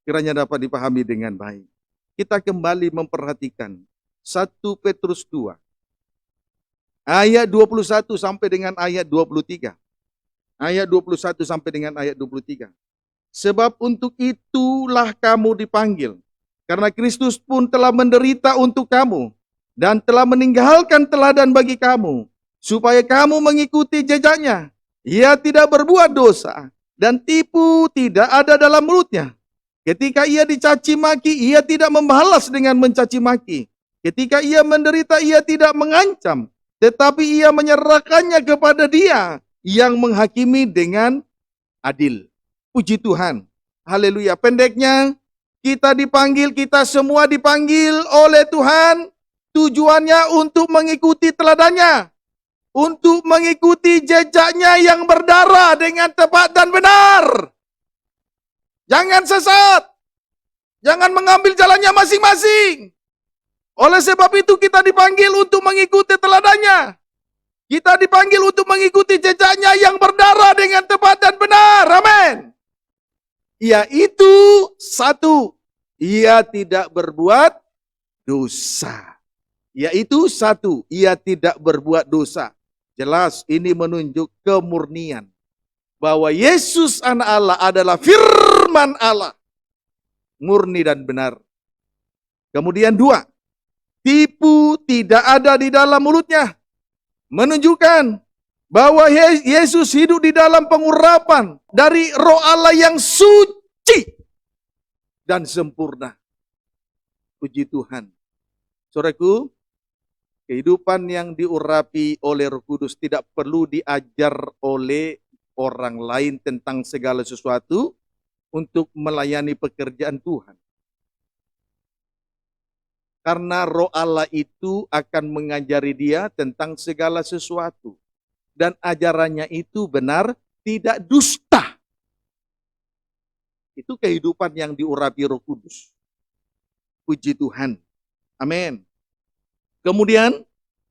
Kiranya dapat dipahami dengan baik. Kita kembali memperhatikan 1 Petrus 2. Ayat 21 sampai dengan ayat 23. Ayat 21 sampai dengan ayat 23. Sebab untuk itulah kamu dipanggil. Karena Kristus pun telah menderita untuk kamu. Dan telah meninggalkan teladan bagi kamu. Supaya kamu mengikuti jejaknya. Ia tidak berbuat dosa. Dan tipu tidak ada dalam mulutnya. Ketika ia dicaci maki, ia tidak membalas dengan mencaci maki. Ketika ia menderita, ia tidak mengancam. Tetapi ia menyerahkannya kepada Dia yang menghakimi dengan adil. Puji Tuhan. Haleluya. Pendeknya, kita dipanggil, kita semua dipanggil oleh Tuhan. Tujuannya untuk mengikuti teladannya. Untuk mengikuti jejaknya yang berdarah dengan tepat dan benar. Jangan sesat. Jangan mengambil jalannya masing-masing. Oleh sebab itu kita dipanggil untuk mengikuti teladannya. Kita dipanggil untuk mengikuti jejaknya yang berdarah dengan tepat dan benar. Amin. Yaitu satu, ia tidak berbuat dosa. Yaitu satu, ia tidak berbuat dosa. Jelas ini menunjuk kemurnian. Bahwa Yesus anak Allah adalah firman Allah. Murni dan benar. Kemudian dua, tipu tidak ada di dalam mulutnya. Menunjukkan bahwa Yesus hidup di dalam pengurapan dari Roh Allah yang suci dan sempurna. Puji Tuhan. Saudaraku, kehidupan yang diurapi oleh Roh Kudus tidak perlu diajar oleh orang lain tentang segala sesuatu untuk melayani pekerjaan Tuhan. Karena Roh Allah itu akan mengajari dia tentang segala sesuatu. Dan ajarannya itu benar, tidak dusta. Itu kehidupan yang diurapi Roh Kudus. Puji Tuhan. Amin. Kemudian,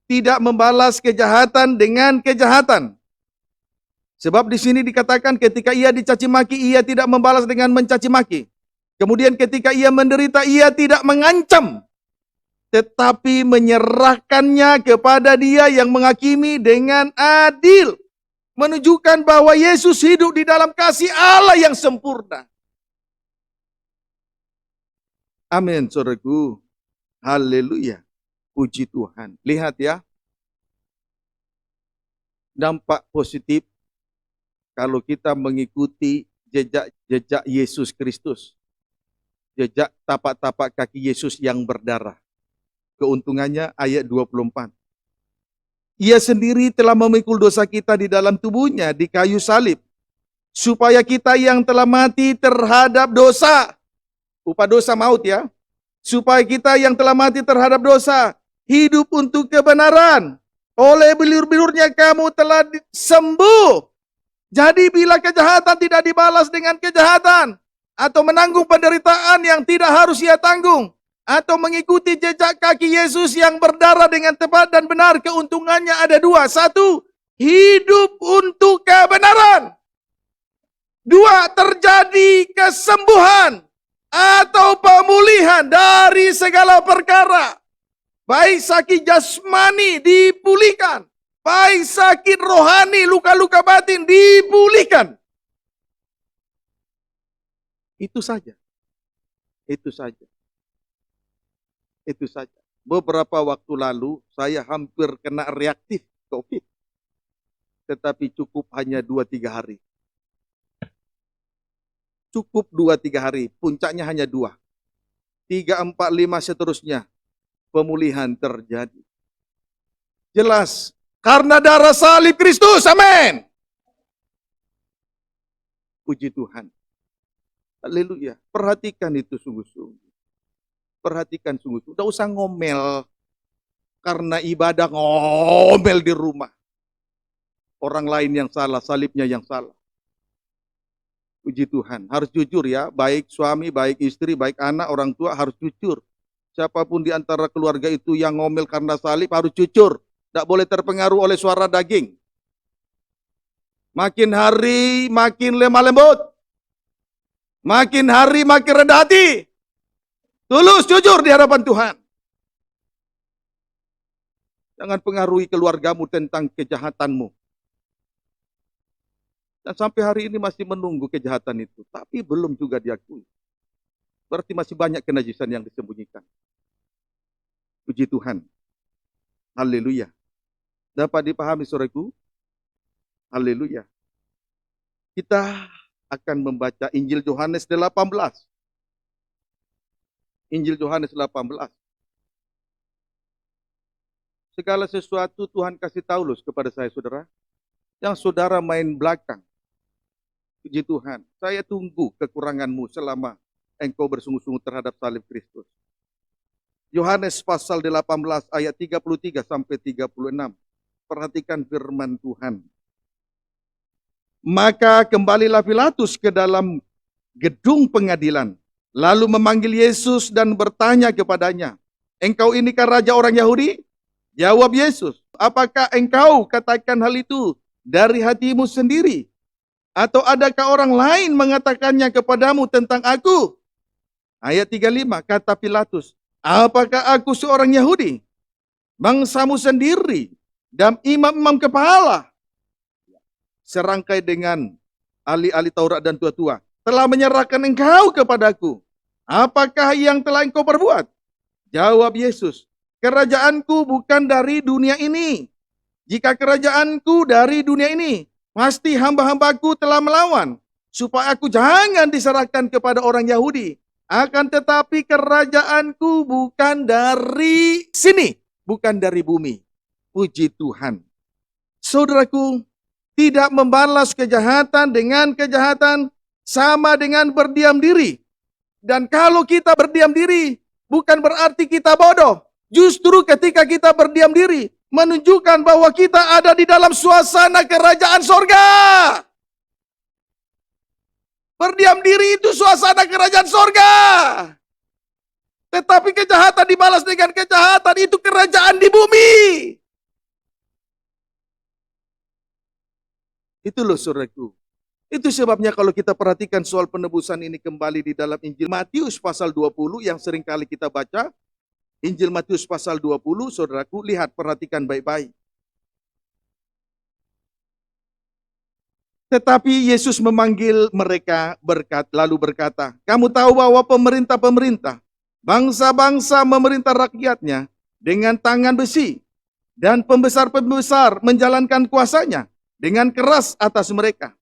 tidak membalas kejahatan dengan kejahatan. Sebab di sini dikatakan ketika ia dicaci maki, ia tidak membalas dengan mencaci maki. Kemudian ketika ia menderita, ia tidak mengancam. Tetapi menyerahkannya kepada Dia yang menghakimi dengan adil. Menunjukkan bahwa Yesus hidup di dalam kasih Allah yang sempurna. Amin, saudaraku. Haleluya. Puji Tuhan. Lihat ya. Dampak positif kalau kita mengikuti jejak Yesus Kristus. Jejak tapak-tapak kaki Yesus yang berdarah. Keuntungannya ayat 24. Ia sendiri telah memikul dosa kita di dalam tubuhnya di kayu salib. Supaya kita yang telah mati terhadap dosa. Upah dosa maut ya. Supaya kita yang telah mati terhadap dosa. Hidup untuk kebenaran. Oleh bilur-bilurnya kamu telah sembuh. Jadi bila kejahatan tidak dibalas dengan kejahatan. Atau menanggung penderitaan yang tidak harus ia tanggung. Atau mengikuti jejak kaki Yesus yang berdarah dengan tepat dan benar. Keuntungannya ada dua. Satu, hidup untuk kebenaran. Dua, terjadi kesembuhan. Atau pemulihan dari segala perkara. Baik sakit jasmani dipulihkan. Baik sakit rohani, luka-luka batin dipulihkan. Itu saja. Itu saja. Itu saja. Beberapa waktu lalu saya hampir kena reaktif COVID. Tetapi cukup hanya 2-3 hari. Cukup 2-3 hari. Puncaknya hanya 2. 3, 4, 5 seterusnya. Pemulihan terjadi. Jelas. Karena darah salib Kristus. Amin. Puji Tuhan. Haleluya. Perhatikan itu sungguh-sungguh. Perhatikan sungguh-sungguh. Tidak usah ngomel. karena ibadah ngomel di rumah. Orang lain yang salah, salibnya yang salah. Puji Tuhan, harus jujur ya, baik suami, baik istri, baik anak, orang tua harus jujur. Siapapun di antara keluarga itu yang ngomel karena salib harus jujur. Tidak boleh terpengaruh oleh suara daging. Makin hari makin lemah lembut. Makin hari makin rendah hati. Tulus, jujur di hadapan Tuhan. Jangan pengaruhi keluargamu tentang kejahatanmu. Dan sampai hari ini masih menunggu kejahatan itu. Tapi belum juga diakui. Berarti masih banyak kenajisan yang disembunyikan. Puji Tuhan. Haleluya. Dapat dipahami saudaraku? Haleluya. Kita akan membaca Injil Yohanes 18. Injil Yohanes 18. Segala sesuatu Tuhan kasih tahu loh kepada saya saudara. Yang saudara main belakang. Puji Tuhan, saya tunggu kekuranganmu selama engkau bersungguh-sungguh terhadap salib Kristus. Yohanes pasal 18 ayat 33 sampai 36. Perhatikan firman Tuhan. Maka kembalilah Pilatus ke dalam gedung pengadilan, lalu memanggil Yesus dan bertanya kepadanya, engkau inikah raja orang Yahudi? Jawab Yesus, apakah engkau katakan hal itu dari hatimu sendiri? Atau adakah orang lain mengatakannya kepadamu tentang aku? Ayat 35, kata Pilatus, apakah aku seorang Yahudi? Bangsamu sendiri dan imam-imam kepala, serangkai dengan ahli-ahli Taurat dan tua-tua, telah menyerahkan engkau kepadaku. Apakah yang telah engkau perbuat? Jawab Yesus, kerajaanku bukan dari dunia ini. Jika kerajaanku dari dunia ini, pasti hamba-hambaku telah melawan, supaya aku jangan diserahkan kepada orang Yahudi. Akan tetapi kerajaanku bukan dari sini, bukan dari bumi. Puji Tuhan. Saudaraku, tidak membalas kejahatan dengan kejahatan sama dengan berdiam diri. Dan kalau kita berdiam diri, bukan berarti kita bodoh. Justru ketika kita berdiam diri, menunjukkan bahwa kita ada di dalam suasana kerajaan sorga. Berdiam diri itu suasana kerajaan sorga. Tetapi kejahatan dibalas dengan kejahatan, itu kerajaan di bumi. Itu loh saudaraku. Itu sebabnya kalau kita perhatikan soal penebusan ini kembali di dalam Injil Matius pasal 20 yang sering kali kita baca. Injil Matius pasal 20, saudaraku, lihat, perhatikan baik-baik. Tetapi Yesus memanggil mereka lalu berkata, kamu tahu bahwa pemerintah-pemerintah, bangsa-bangsa memerintah rakyatnya dengan tangan besi, dan pembesar-pembesar menjalankan kuasanya dengan keras atas mereka.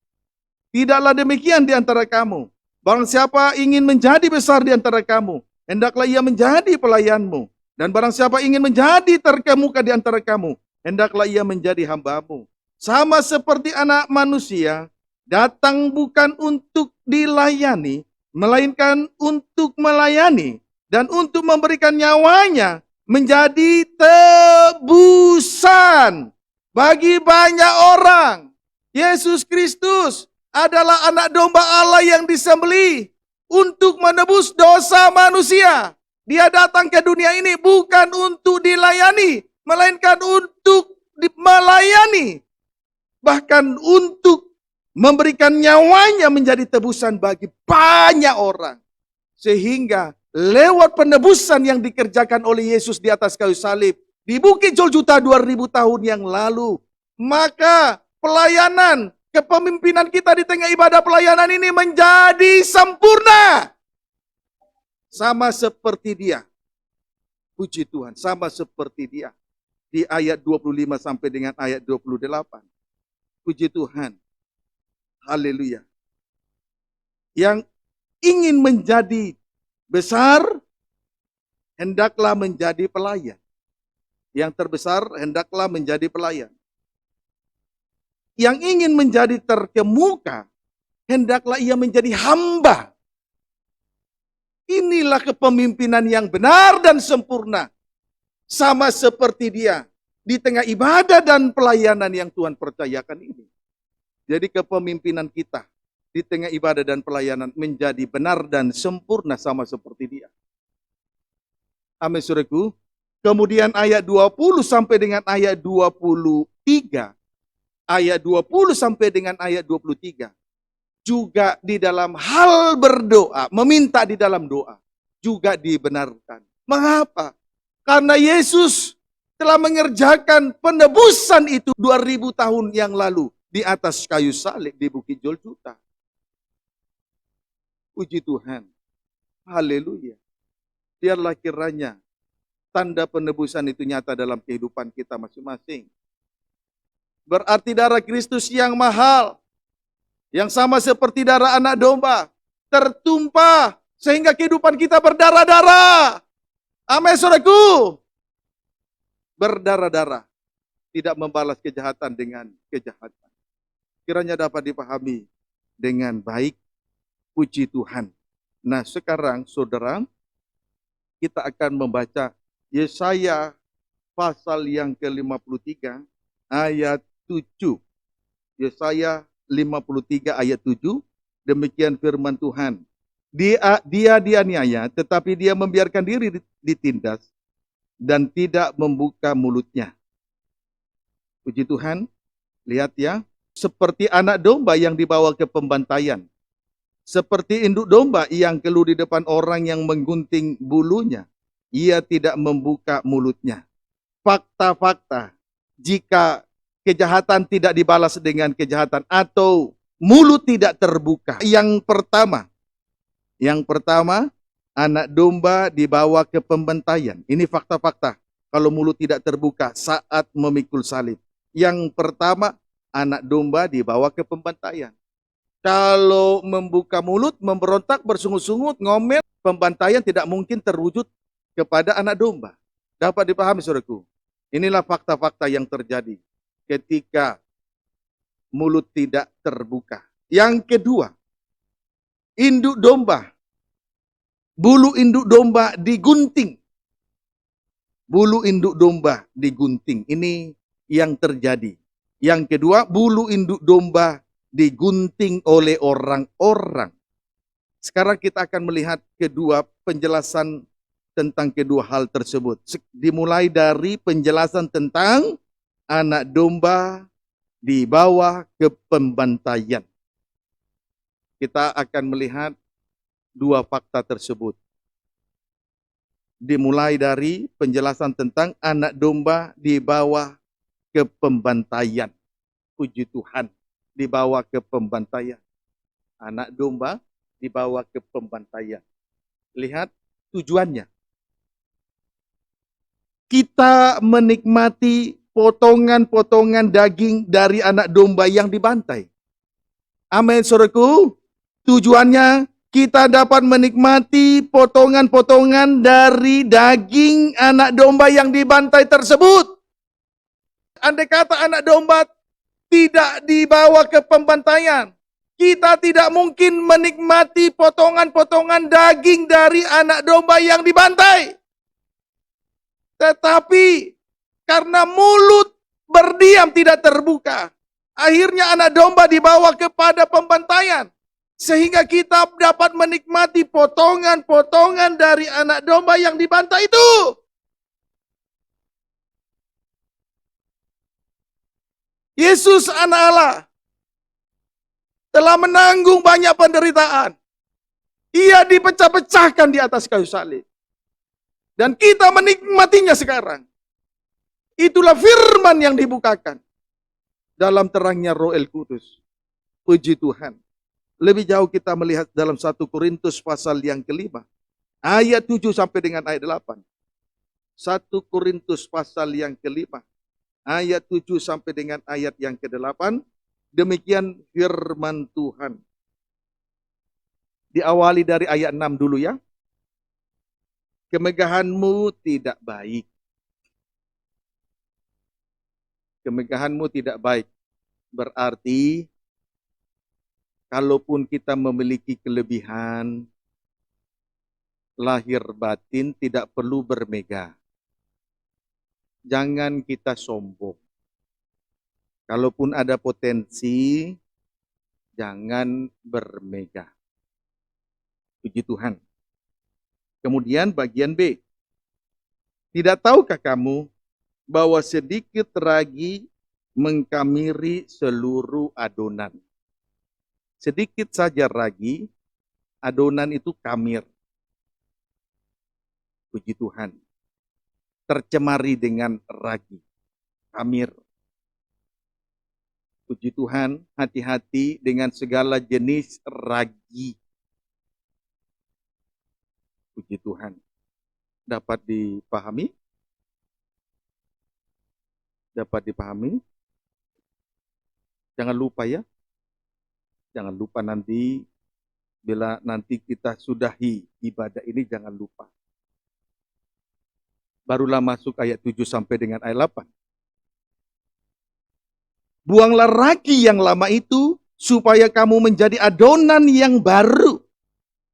Tidaklah demikian di antara kamu. Barang siapa ingin menjadi besar di antara kamu, hendaklah ia menjadi pelayanmu. Dan barang siapa ingin menjadi terkemuka di antara kamu, hendaklah ia menjadi hambamu. Sama seperti anak manusia, datang bukan untuk dilayani, melainkan untuk melayani. Dan untuk memberikan nyawanya menjadi tebusan bagi banyak orang. Yesus Kristus adalah anak domba Allah yang disembelih untuk menebus dosa manusia. Dia datang ke dunia ini bukan untuk dilayani, melainkan untuk melayani. Bahkan untuk memberikan nyawanya menjadi tebusan bagi banyak orang. Sehingga lewat penebusan yang dikerjakan oleh Yesus di atas kayu salib, di Bukit Golgota 2000 tahun yang lalu, maka pelayanan, kepemimpinan kita di tengah ibadah pelayanan ini menjadi sempurna. Sama seperti dia. Puji Tuhan, sama seperti dia. Di ayat 25 sampai dengan ayat 28. Puji Tuhan. Haleluya. Yang ingin menjadi besar, hendaklah menjadi pelayan. Yang terbesar, hendaklah menjadi pelayan. Yang ingin menjadi terkemuka, hendaklah ia menjadi hamba. Inilah kepemimpinan yang benar dan sempurna. sama seperti dia di tengah ibadah dan pelayanan yang Tuhan percayakan ini. Jadi kepemimpinan kita di tengah ibadah dan pelayanan menjadi benar dan sempurna sama seperti dia. Amin, saudaraku. Kemudian ayat 20 sampai dengan ayat 23. Ayat 20 sampai dengan ayat 23. Juga di dalam hal berdoa, meminta di dalam doa, juga dibenarkan. Mengapa? Karena Yesus telah mengerjakan penebusan itu 2000 tahun yang lalu di atas kayu salib di Bukit Golgota. Puji Tuhan. Haleluya. Biarlah kiranya tanda penebusan itu nyata dalam kehidupan kita masing-masing. Berarti darah Kristus yang mahal, yang sama seperti darah anak domba, tertumpah sehingga kehidupan kita berdarah-darah. Amin, saudaraku. Berdarah-darah, tidak membalas kejahatan dengan kejahatan. Kiranya dapat dipahami dengan baik. Puji Tuhan. Nah, sekarang saudara, kita akan membaca Yesaya pasal yang ke-53 ayat 7. Yesaya 53 ayat 7, demikian firman Tuhan. Dia dianiaya, tetapi dia membiarkan diri ditindas dan tidak membuka mulutnya. Puji Tuhan, lihat ya, seperti anak domba yang dibawa ke pembantaian. Seperti induk domba yang keluh di depan orang yang menggunting bulunya, ia tidak membuka mulutnya. Fakta-fakta, jika kejahatan tidak dibalas dengan kejahatan atau mulut tidak terbuka. Yang pertama, anak domba dibawa ke pembantaian. Ini fakta-fakta. Kalau mulut tidak terbuka saat memikul salib. Yang pertama, anak domba dibawa ke pembantaian. Kalau membuka mulut, memberontak, bersungut-sungut, ngomel, pembantaian tidak mungkin terwujud kepada anak domba. Dapat dipahami, saudaraku. Inilah fakta-fakta yang terjadi ketika mulut tidak terbuka. Yang kedua, induk domba. Bulu induk domba digunting. Bulu induk domba digunting. Ini yang terjadi. Yang kedua, bulu induk domba digunting oleh orang-orang. Sekarang kita akan melihat kedua penjelasan tentang kedua hal tersebut. Dimulai dari penjelasan tentang anak domba dibawa ke pembantaian. Kita akan melihat dua fakta tersebut. Dimulai dari penjelasan tentang anak domba dibawa ke pembantaian. Puji Tuhan. Dibawa ke pembantaian. Anak domba dibawa ke pembantaian. Lihat tujuannya. Kita menikmati potongan-potongan daging dari anak domba yang dibantai. Amin, saudaraku. Tujuannya kita dapat menikmati potongan-potongan dari daging anak domba yang dibantai tersebut. Andai kata anak domba tidak dibawa ke pembantaian, kita tidak mungkin menikmati potongan-potongan daging dari anak domba yang dibantai. Tetapi karena mulut berdiam tidak terbuka, akhirnya anak domba dibawa kepada pembantaian. Sehingga kita dapat menikmati potongan-potongan dari anak domba yang dibantai itu. Yesus anak Allah telah menanggung banyak penderitaan. Ia dipecah-pecahkan di atas kayu salib. Dan kita menikmatinya sekarang. Itulah firman yang dibukakan dalam terangnya Roh El Kudus. Puji Tuhan. Lebih jauh kita melihat dalam 1 Korintus pasal yang ke-5. Ayat 7 sampai dengan ayat 8. 1 Korintus pasal yang ke-5. Ayat 7 sampai dengan ayat yang ke-8. Demikian firman Tuhan. Diawali dari ayat 6 dulu ya. Kemegahanmu tidak baik. Kemegahanmu tidak baik. Berarti kalaupun kita memiliki kelebihan, lahir batin tidak perlu bermegah. jangan kita sombong. Kalaupun ada potensi, jangan bermegah. Puji Tuhan. Kemudian bagian B. Tidak tahukah kamu bahwa sedikit ragi mengkamiri seluruh adonan? Sedikit saja ragi, adonan itu kamir. Puji Tuhan. Tercemari dengan ragi. Kamir. Puji Tuhan, hati-hati dengan segala jenis ragi. Puji Tuhan. Dapat dipahami? Dapat dipahami? Jangan lupa ya. Jangan lupa nanti, bila nanti kita sudahi ibadah ini, jangan lupa. Barulah masuk ayat 7 sampai dengan ayat 8. Buanglah ragi yang lama itu, supaya kamu menjadi adonan yang baru.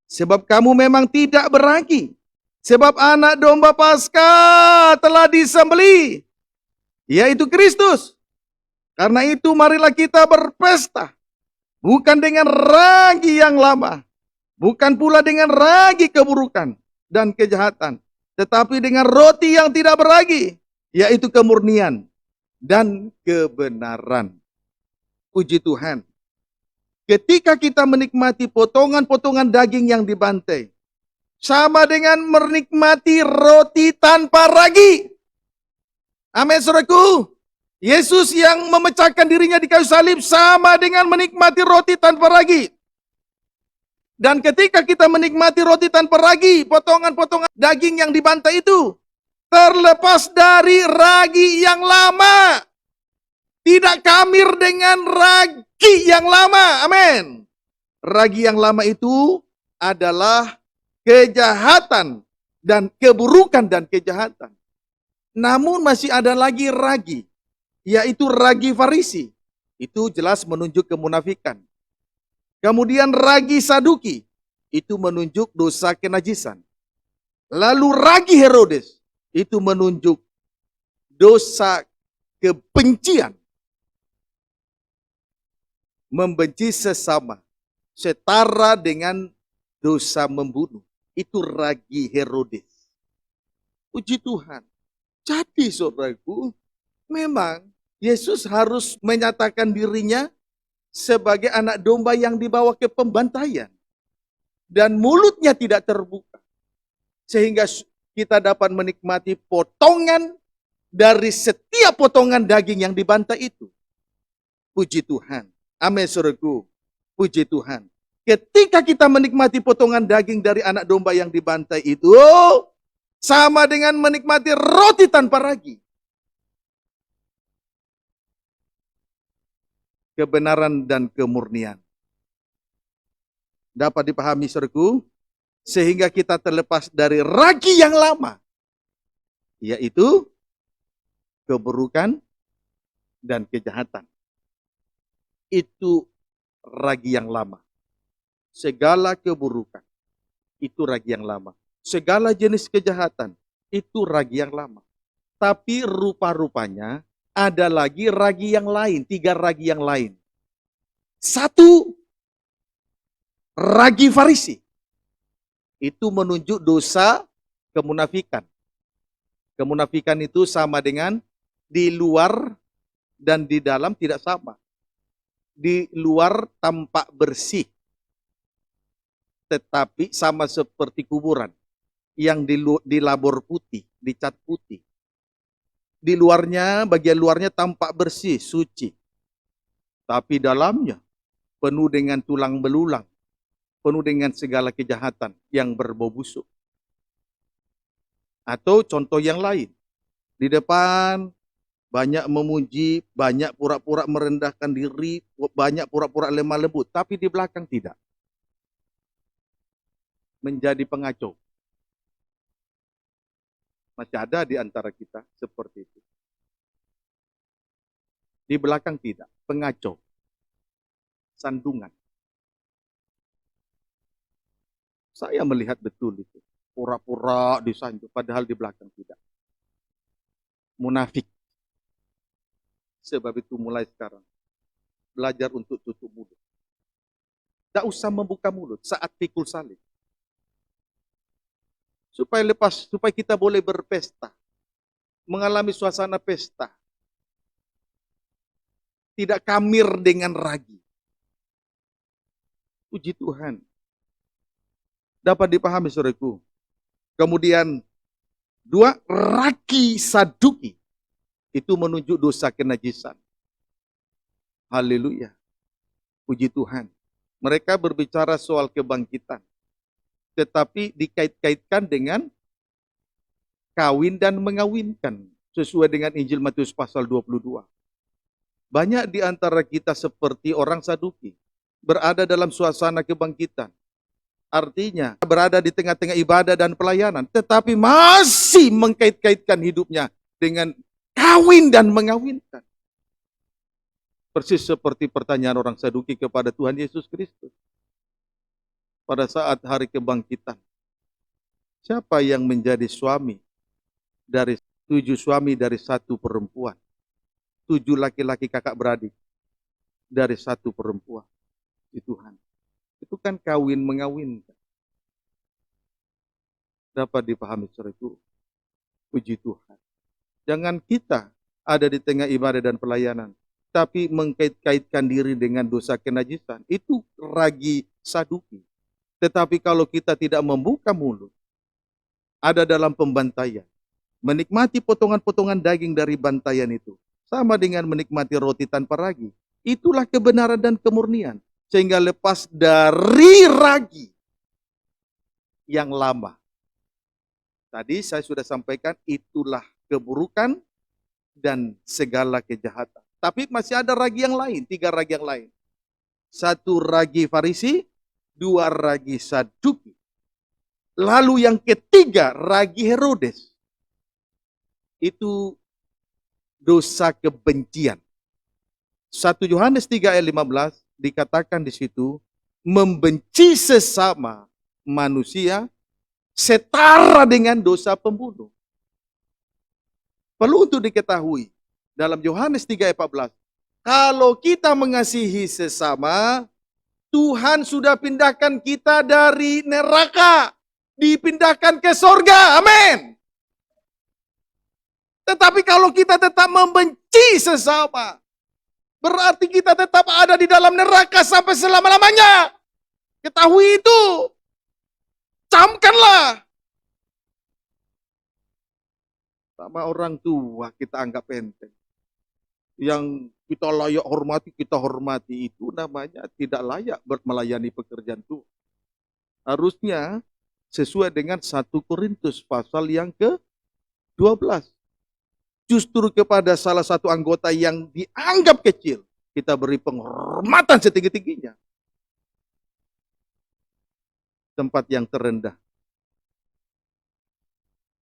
Sebab kamu memang tidak beragi. Sebab anak domba Paskah telah disembelih, yaitu Kristus. Karena itu marilah kita berpesta. Bukan dengan ragi yang lama. Bukan pula dengan ragi keburukan dan kejahatan. Tetapi dengan roti yang tidak beragi, yaitu kemurnian dan kebenaran. Puji Tuhan. Ketika kita menikmati potongan-potongan daging yang dibantai, sama dengan menikmati roti tanpa ragi. Amin, saudaraku. Yesus yang memecahkan dirinya di kayu salib sama dengan menikmati roti tanpa ragi. Dan ketika kita menikmati roti tanpa ragi, potongan-potongan daging yang dibantai itu terlepas dari ragi yang lama. Tidak kamir dengan ragi yang lama. Amin. Ragi yang lama itu adalah kejahatan dan keburukan dan kejahatan. Namun masih ada lagi ragi, yaitu ragi Farisi. Itu jelas menunjuk kemunafikan. Kemudian ragi Saduki, itu menunjuk dosa kenajisan. Lalu ragi Herodes, itu menunjuk dosa kebencian. Membenci sesama, setara dengan dosa membunuh. Itu ragi Herodes. Puji Tuhan. Jadi saudaraku, memang Yesus harus menyatakan dirinya sebagai anak domba yang dibawa ke pembantaian. Dan mulutnya tidak terbuka. Sehingga kita dapat menikmati potongan dari setiap potongan daging yang dibantai itu. Puji Tuhan. Amin, saudaraku. Puji Tuhan. Ketika kita menikmati potongan daging dari anak domba yang dibantai itu, sama dengan menikmati roti tanpa ragi. Kebenaran dan kemurnian. Dapat dipahami, saudaraku, sehingga kita terlepas dari ragi yang lama, yaitu keburukan dan kejahatan. Itu ragi yang lama. Segala keburukan, itu ragi yang lama. Segala jenis kejahatan, itu ragi yang lama. Tapi rupa-rupanya ada lagi ragi yang lain, 3 ragi yang lain. 1, ragi Farisi. Itu menunjuk dosa kemunafikan. Kemunafikan itu sama dengan di luar dan di dalam tidak sama. Di luar tampak bersih, tetapi sama seperti kuburan yang dilabur putih, dicat putih. Di luarnya, bagian luarnya tampak bersih, suci. Tapi dalamnya penuh dengan tulang belulang, penuh dengan segala kejahatan yang berbau busuk. Atau contoh yang lain, di depan banyak memuji, banyak pura-pura merendahkan diri, banyak pura-pura lemah lembut, tapi di belakang tidak. Menjadi pengacau. Masih ada di antara kita seperti itu. Di belakang tidak, pengacau. Sandungan. Saya melihat betul itu. Pura-pura disanjung, padahal di belakang tidak. munafik. Sebab itu mulai sekarang, belajar untuk tutup mulut. Tidak usah membuka mulut saat pikul salib. Supaya kita boleh berpesta, mengalami suasana pesta. Tidak kamir dengan ragi. Puji Tuhan. Dapat dipahami saudaraku. Kemudian, 2, ragi saduki. Itu menunjuk dosa kenajisan. Haleluya. Puji Tuhan. Mereka berbicara soal kebangkitan. Tetapi dikait-kaitkan dengan kawin dan mengawinkan. Sesuai dengan Injil Matius pasal 22. Banyak di antara kita seperti orang Saduki. Berada dalam suasana kebangkitan. Artinya berada di tengah-tengah ibadah dan pelayanan. Tetapi masih mengkait-kaitkan hidupnya dengan kawin dan mengawinkan. Persis seperti pertanyaan orang Saduki kepada Tuhan Yesus Kristus. Pada saat hari kebangkitan. Siapa yang menjadi suami dari 7 suami dari 1 perempuan? 7 laki-laki kakak beradik dari 1 perempuan. Di Tuhan. Itu kan kawin mengawinkan. Dapat dipahami secara itu. Puji Tuhan. Jangan kita ada di tengah ibadah dan pelayanan, tapi mengkait-kaitkan diri dengan dosa kenajisan. Itu ragi saduki. Tetapi kalau kita tidak membuka mulut, ada dalam pembantaian. Menikmati potongan-potongan daging dari bantaian itu. Sama dengan menikmati roti tanpa ragi. Itulah kebenaran dan kemurnian. Sehingga lepas dari ragi yang lama. Tadi saya sudah sampaikan itulah keburukan dan segala kejahatan. Tapi masih ada ragi yang lain, 3 ragi yang lain. 1 ragi Farisi, 2 ragi Saduki. Lalu yang ketiga ragi Herodes. Itu dosa kebencian. 1 Yohanes 3 ayat 15 dikatakan di situ, membenci sesama manusia setara dengan dosa pembunuh. Perlu untuk diketahui, dalam Yohanes 3 ayat 14, kalau kita mengasihi sesama, Tuhan sudah pindahkan kita dari neraka, dipindahkan ke sorga, amin. Tetapi kalau kita tetap membenci sesama, berarti kita tetap ada di dalam neraka sampai selama-lamanya. Ketahui itu. Camkanlah. Sama orang tua kita anggap enteng. Yang kita layak hormati, kita hormati. Itu namanya tidak layak melayani pekerjaan Tuhan. Harusnya sesuai dengan 1 Korintus pasal yang ke-12. Justru kepada salah satu anggota yang dianggap kecil, kita beri penghormatan setinggi-tingginya. Tempat yang terendah.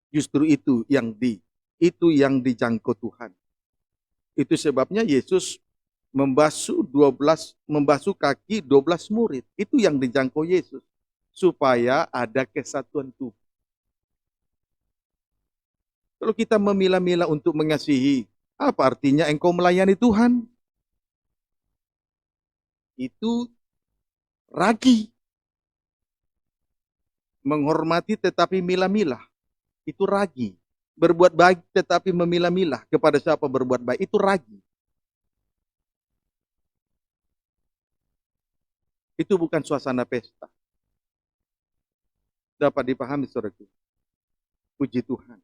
Justru itu yang dijangkau Tuhan. Itu sebabnya Yesus membasuh kaki 12 murid. Itu yang dijangkau Yesus. Supaya ada kesatuan tubuh. Kalau kita memilah-milah untuk mengasihi, apa artinya engkau melayani Tuhan? Itu ragi. Menghormati tetapi milah-milah. Itu ragi. Berbuat baik tetapi memilah-milah kepada siapa berbuat baik. Itu ragi. Itu bukan suasana pesta. Dapat dipahami saudaraku. Puji Tuhan.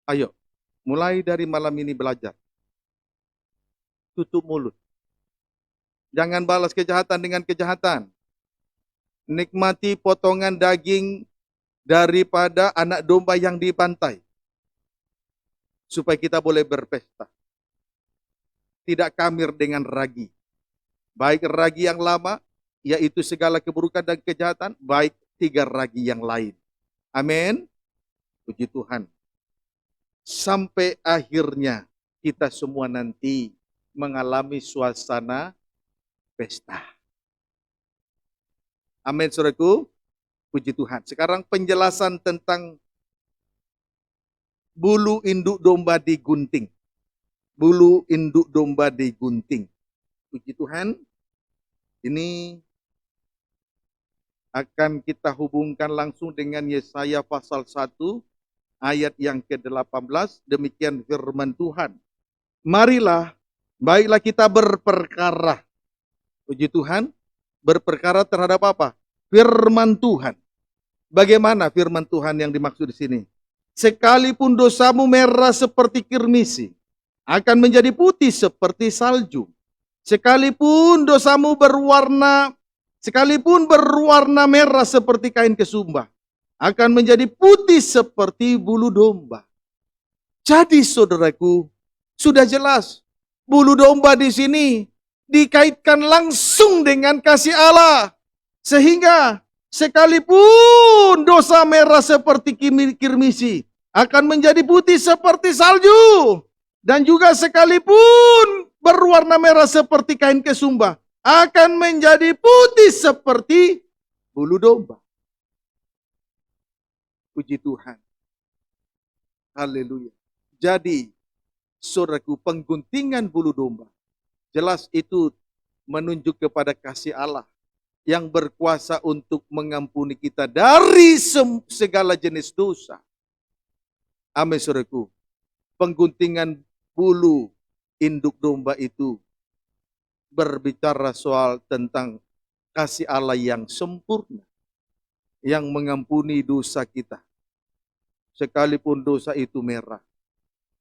Ayo, mulai dari malam ini belajar. Tutup mulut. Jangan balas kejahatan dengan kejahatan. Nikmati potongan daging daripada anak domba yang dibantai. Supaya kita boleh berpesta. Tidak kamir dengan ragi. Baik ragi yang lama, yaitu segala keburukan dan kejahatan, baik 3 ragi yang lain. Amin. Puji Tuhan. Sampai akhirnya kita semua nanti mengalami suasana pesta. Amin, saudaraku. Puji Tuhan. Sekarang penjelasan tentang bulu induk domba digunting. Bulu induk domba digunting. Puji Tuhan, ini akan kita hubungkan langsung dengan Yesaya pasal 1 ayat yang ke-18. Demikian firman Tuhan. Marilah, baiklah kita berperkara. Puji Tuhan, berperkara terhadap apa? Firman Tuhan. Bagaimana firman Tuhan yang dimaksud di sini? Sekalipun dosamu merah seperti kirmisi, akan menjadi putih seperti salju. Sekalipun berwarna merah seperti kain kesumba, akan menjadi putih seperti bulu domba. Jadi saudaraku, sudah jelas bulu domba di sini dikaitkan langsung dengan kasih Allah. Sehingga sekalipun dosa merah seperti kirmisi, akan menjadi putih seperti salju. Dan juga sekalipun berwarna merah seperti kain kesumba, akan menjadi putih seperti bulu domba. Puji Tuhan. Haleluya. Jadi, saudaraku, pengguntingan bulu domba, jelas itu menunjuk kepada kasih Allah yang berkuasa untuk mengampuni kita dari segala jenis dosa. Amin, saudaraku. Pengguntingan bulu induk domba itu berbicara soal tentang kasih Allah yang sempurna, yang mengampuni dosa kita. Sekalipun dosa itu merah,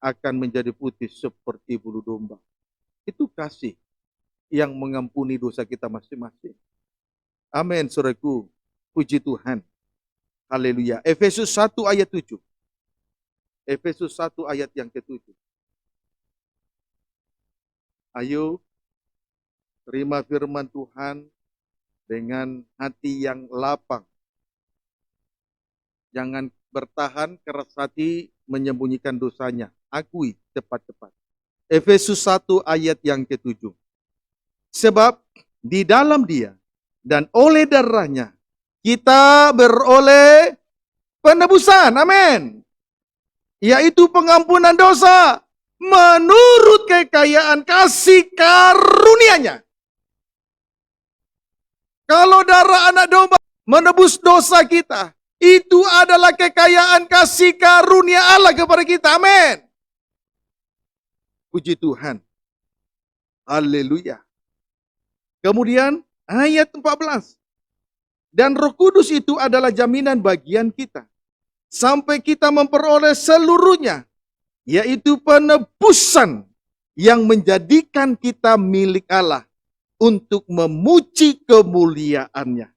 akan menjadi putih seperti bulu domba. Itu kasih yang mengampuni dosa kita masing-masing. Amin, saudaraku. Puji Tuhan. Haleluya. Efesus 1 ayat 7. Efesus 1 ayat yang ke-7. Ayo, terima firman Tuhan dengan hati yang lapang. Jangan bertahan keras hati menyembunyikan dosanya. Akui cepat-cepat. Efesus 1 ayat yang ke-7. Sebab di dalam Dia dan oleh darahnya kita beroleh penebusan. Amin. Yaitu pengampunan dosa menurut kekayaan kasih karunia-Nya. Kalau darah anak domba menebus dosa kita, itu adalah kekayaan kasih karunia Allah kepada kita. Amin. Puji Tuhan. Haleluya. Kemudian ayat 14. Dan Roh Kudus itu adalah jaminan bagian kita, sampai kita memperoleh seluruhnya, yaitu penebusan yang menjadikan kita milik Allah untuk memuji kemuliaan-Nya.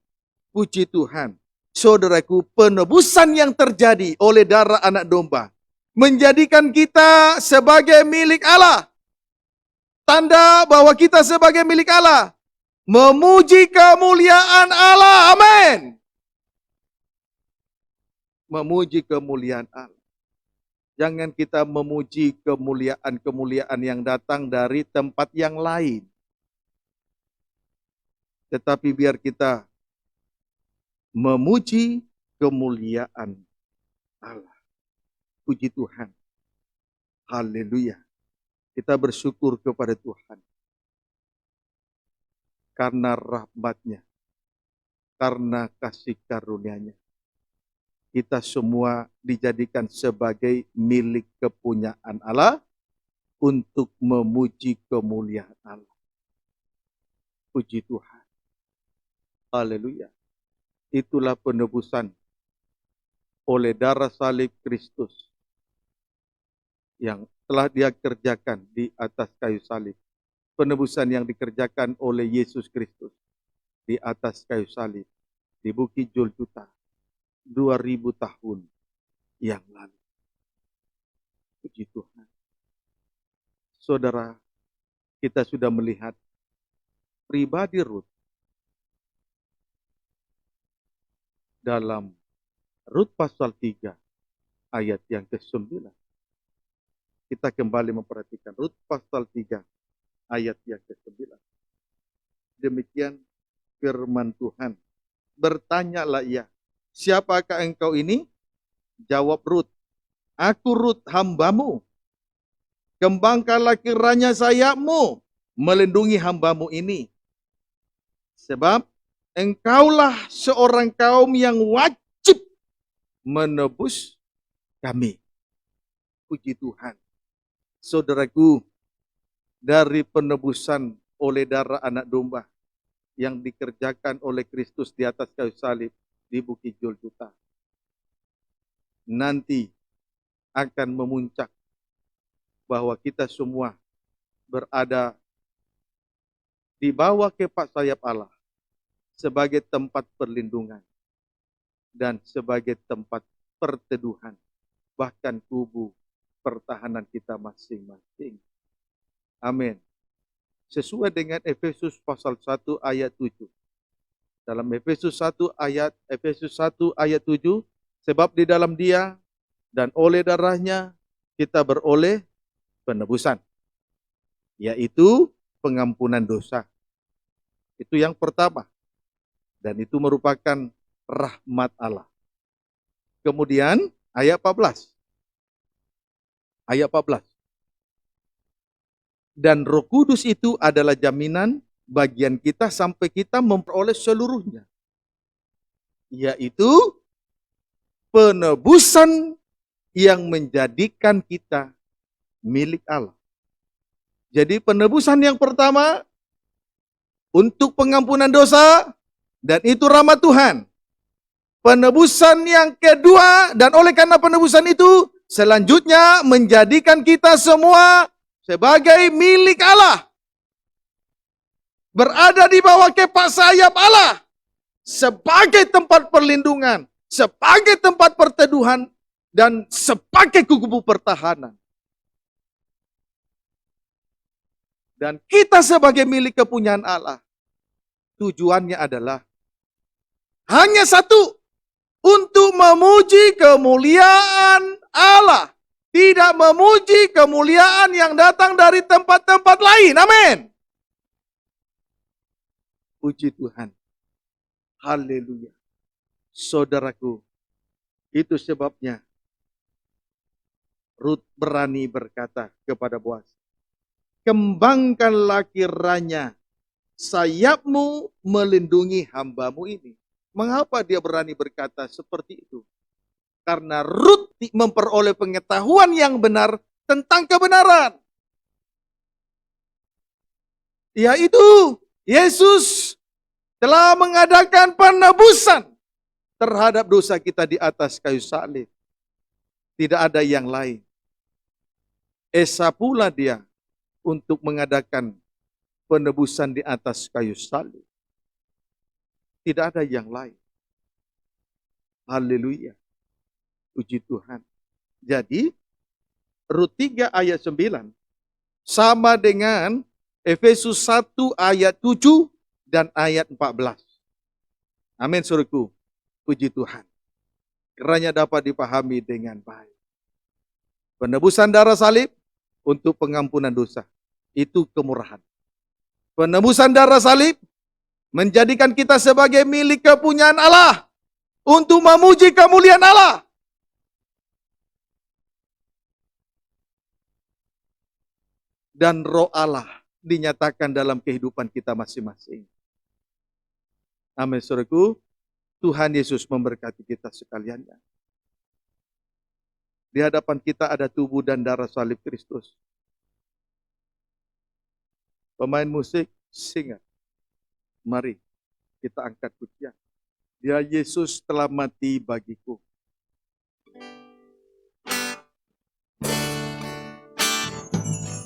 Puji Tuhan. Saudaraku, penebusan yang terjadi oleh darah anak domba menjadikan kita sebagai milik Allah. Tanda bahwa kita sebagai milik Allah, memuji kemuliaan Allah. Amin. Memuji kemuliaan Allah. Jangan kita memuji kemuliaan-kemuliaan yang datang dari tempat yang lain. Tetapi biar kita memuji kemuliaan Allah. Puji Tuhan. Haleluya. Kita bersyukur kepada Tuhan. Karena rahmat-Nya, karena kasih karunia-Nya, kita semua dijadikan sebagai milik kepunyaan Allah untuk memuji kemuliaan Allah. Puji Tuhan. Haleluya. Itulah penebusan oleh darah salib Kristus yang telah Dia kerjakan di atas kayu salib. Penebusan yang dikerjakan oleh Yesus Kristus di atas kayu salib di Bukit Golgota 2000 tahun yang lalu. Puji Tuhan. Saudara, kita sudah melihat pribadi Rut dalam Rut pasal 3 ayat yang ke-9. Kita kembali memperhatikan Rut pasal 3 ayat yang ke-9. Demikian firman Tuhan. Bertanyalah ia, siapakah engkau ini? Jawab Rut, Aku Rut hamba-Mu. Kembangkanlah kiranya sayap-Mu melindungi hamba-Mu ini. Sebab Engkaulah seorang kaum yang wajib menebus kami. Puji Tuhan. Saudaraku, dari penebusan oleh darah anak domba yang dikerjakan oleh Kristus di atas kayu salib di Bukit Golgota, nanti akan memuncak bahwa kita semua berada di bawah kepak sayap Allah sebagai tempat perlindungan dan sebagai tempat perteduhan, bahkan kubu pertahanan kita masing-masing. Amin. Sesuai dengan Efesus pasal 1 ayat 7. Dalam Efesus 1 ayat 7, sebab di dalam Dia dan oleh darahnya kita beroleh penebusan, yaitu pengampunan dosa. Itu yang pertama. Dan itu merupakan rahmat Allah. Kemudian ayat 14. Ayat 14. Dan Roh Kudus itu adalah jaminan bagian kita sampai kita memperoleh seluruhnya. Yaitu penebusan yang menjadikan kita milik Allah. Jadi penebusan yang pertama untuk pengampunan dosa, dan itu rahmat Tuhan. Penebusan yang kedua, dan oleh karena penebusan itu, selanjutnya menjadikan kita semua sebagai milik Allah. Berada di bawah kepak sayap Allah. Sebagai tempat perlindungan, sebagai tempat perteduhan, dan sebagai kubu pertahanan. Dan kita sebagai milik kepunyaan Allah, tujuannya adalah hanya satu, untuk memuji kemuliaan Allah. Tidak memuji kemuliaan yang datang dari tempat-tempat lain. Amin. Puji Tuhan. Haleluya. Saudaraku, itu sebabnya Rut berani berkata kepada Boaz, kembangkanlah kiranya sayap-Mu melindungi hamba-Mu ini. Mengapa dia berani berkata seperti itu? Karena Rut memperoleh pengetahuan yang benar tentang kebenaran. Yaitu Yesus telah mengadakan penebusan terhadap dosa kita di atas kayu salib. Tidak ada yang lain. Esa pula dia untuk mengadakan penebusan di atas kayu salib. Tidak ada yang lain. Haleluya. Puji Tuhan. Jadi, Rut 3 ayat 9 sama dengan Efesus 1 ayat 7 dan ayat 14. Amin, saudaraku. Puji Tuhan. Kiranya dapat dipahami dengan baik. Penebusan darah salib untuk pengampunan dosa. Itu kemurahan. Penebusan darah salib menjadikan kita sebagai milik kepunyaan Allah untuk memuji kemuliaan Allah. Dan roh Allah dinyatakan dalam kehidupan kita masing-masing. Amin, saudaraku. Tuhan Yesus memberkati kita sekalian. Di hadapan kita ada tubuh dan darah salib Kristus. Pemain musik, singa. Mari kita angkat pujian. Dia Yesus telah mati bagiku.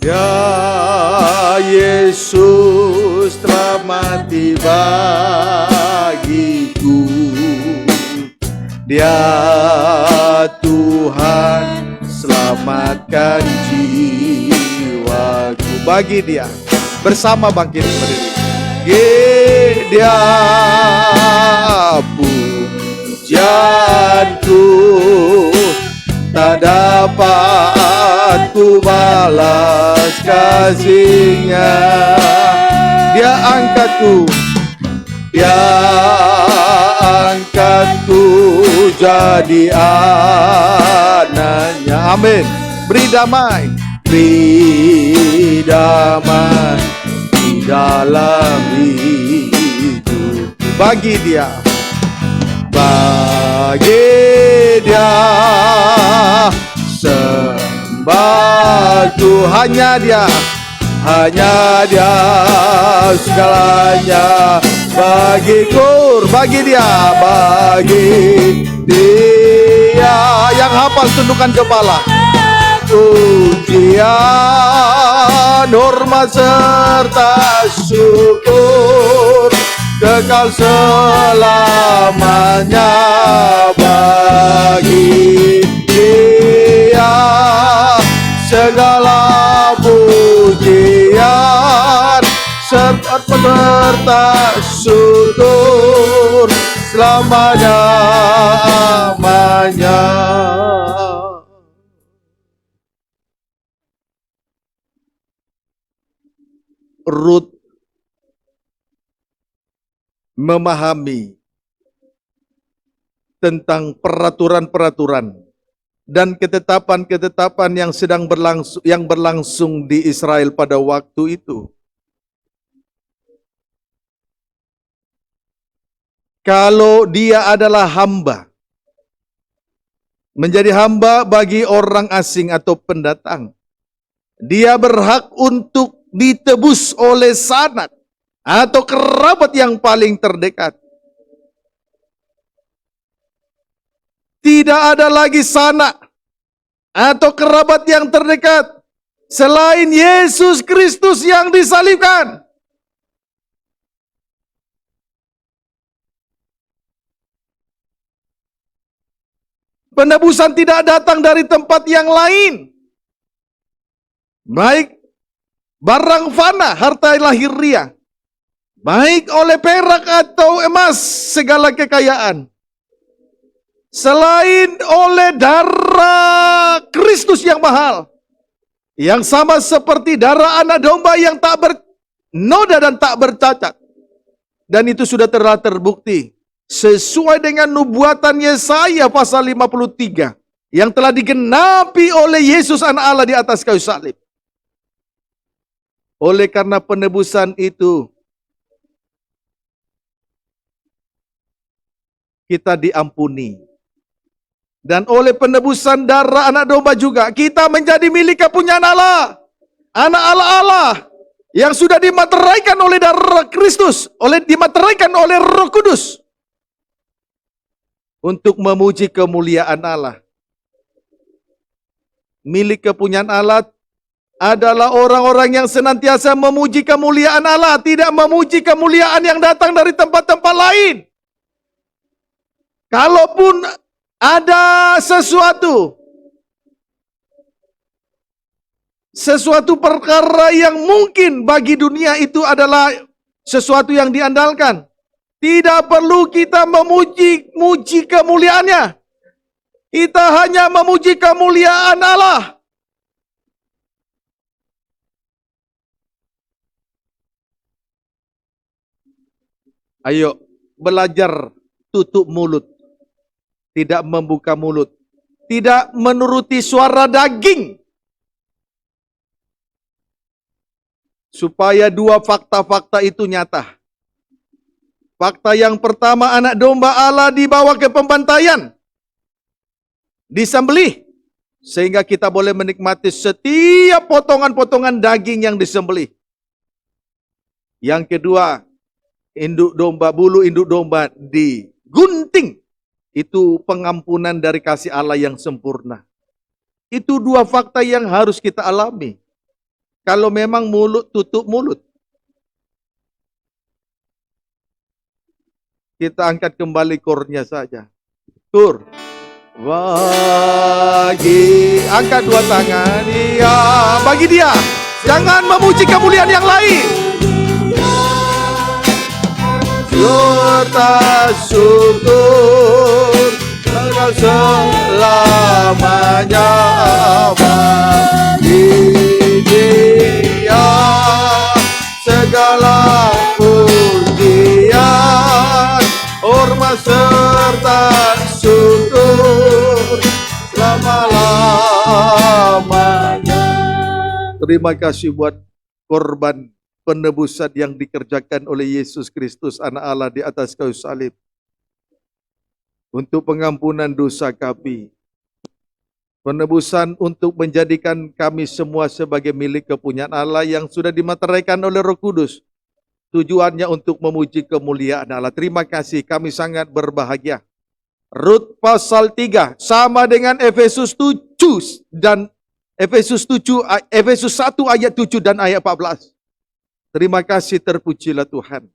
Ya Yesus telah mati bagiku. Dia Tuhan selamatkan jiwaku. Bagi Dia bersama bangkit berdiri. Dia pujianku, tak dapat ku balas kasih-Nya. Dia angkatku, Dia angkatku jadi anaknya. Amin. Beri damai di dalam hidup. Bagi dia sembah Tuhan. Hanya dia segalanya. Bagi dia yang hafal tundukkan kepala. Pujian, hormat serta syukur kekal selamanya bagi dia. Segala pujian serta syukur selamanya. Rut memahami tentang peraturan-peraturan dan ketetapan-ketetapan yang berlangsung di Israel pada waktu itu. Kalau dia adalah hamba, menjadi hamba bagi orang asing atau pendatang, dia berhak untuk ditebus oleh sanak atau kerabat yang paling terdekat. Tidak ada lagi sanak atau kerabat yang terdekat selain Yesus Kristus yang disalibkan. Penebusan tidak datang dari tempat yang lain, baik barang fana, harta lahiriah, baik oleh perak atau emas, segala kekayaan, selain oleh darah Kristus yang mahal, yang sama seperti darah anak domba yang tak bernoda dan tak bercacat. Dan itu sudah telah terbukti sesuai dengan nubuatan Yesaya pasal 53 yang telah digenapi oleh Yesus anak Allah di atas kayu salib. Oleh karena penebusan itu, kita diampuni. Dan oleh penebusan darah anak domba juga, kita menjadi milik kepunyaan Allah. Anak Allah yang sudah dimateraikan oleh darah Kristus, dimateraikan oleh Roh Kudus. Untuk memuji kemuliaan Allah. Milik kepunyaan Allah adalah orang-orang yang senantiasa memuji kemuliaan Allah, tidak memuji kemuliaan yang datang dari tempat-tempat lain. Kalaupun ada sesuatu perkara yang mungkin bagi dunia itu adalah sesuatu yang diandalkan, tidak perlu kita memuji kemuliaannya. Kita hanya memuji kemuliaan Allah. Ayo belajar tutup mulut, tidak membuka mulut, tidak menuruti suara daging. Supaya dua fakta-fakta itu nyata. Fakta yang pertama, anak domba Allah dibawa ke pembantaian, disembelih, sehingga kita boleh menikmati setiap potongan-potongan daging yang disembelih. Yang kedua, bulu induk domba digunting. Itu pengampunan dari kasih Allah yang sempurna. Itu dua fakta yang harus kita alami. Kalau memang mulut tutup mulut. Kita angkat kembali kornya saja. Tur. Angkat dua tangan. Iya, bagi dia. Jangan memuji kemuliaan yang lain. Serta syukur kekal selamanya bagi dia. Segala pujian Terima kasih buat korban penebusan yang dikerjakan oleh Yesus Kristus, Anak Allah di atas kayu salib. Untuk pengampunan dosa kami. Penebusan untuk menjadikan kami semua sebagai milik kepunyaan Allah yang sudah dimateraikan oleh Roh Kudus. Tujuannya untuk memuji kemuliaan Allah. Terima kasih, kami sangat berbahagia. Rut pasal 3 sama dengan Efesus 7 dan Efesus 1 ayat 7 dan ayat 14. Terima kasih, terpujilah Tuhan.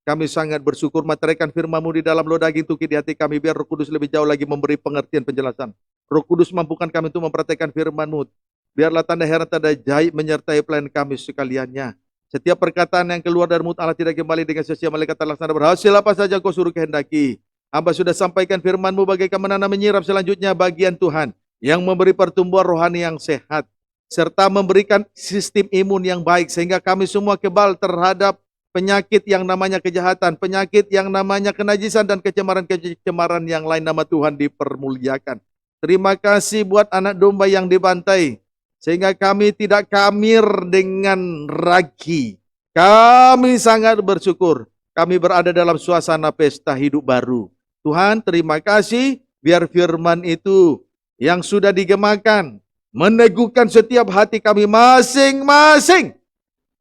Kami sangat bersyukur materaikan firman-Mu di dalam loh daging tuki di hati kami, biar Roh Kudus lebih jauh lagi memberi pengertian penjelasan. Roh Kudus mampukan kami untuk mempraktikkan firman-Mu. Biarlah tanda heran tanda ajaib menyertai pelayan kami sekaliannya. Setiap perkataan yang keluar dari mulut Allah tidak kembali dengan sia-sia, malaikat terlaksana berhasil apa saja Kau suruh kehendaki. Hamba sudah sampaikan firman-Mu bagaikan menanam menyirap, selanjutnya bagian Tuhan yang memberi pertumbuhan rohani yang sehat, serta memberikan sistem imun yang baik, sehingga kami semua kebal terhadap penyakit yang namanya kejahatan, penyakit yang namanya kenajisan, dan kecemaran-kecemaran yang lain. Nama Tuhan dipermuliakan. Terima kasih buat anak domba yang dibantai, sehingga kami tidak kamir dengan ragi. Kami sangat bersyukur, kami berada dalam suasana pesta hidup baru. Tuhan, terima kasih, biar firman itu yang sudah digemakan meneguhkan setiap hati kami masing-masing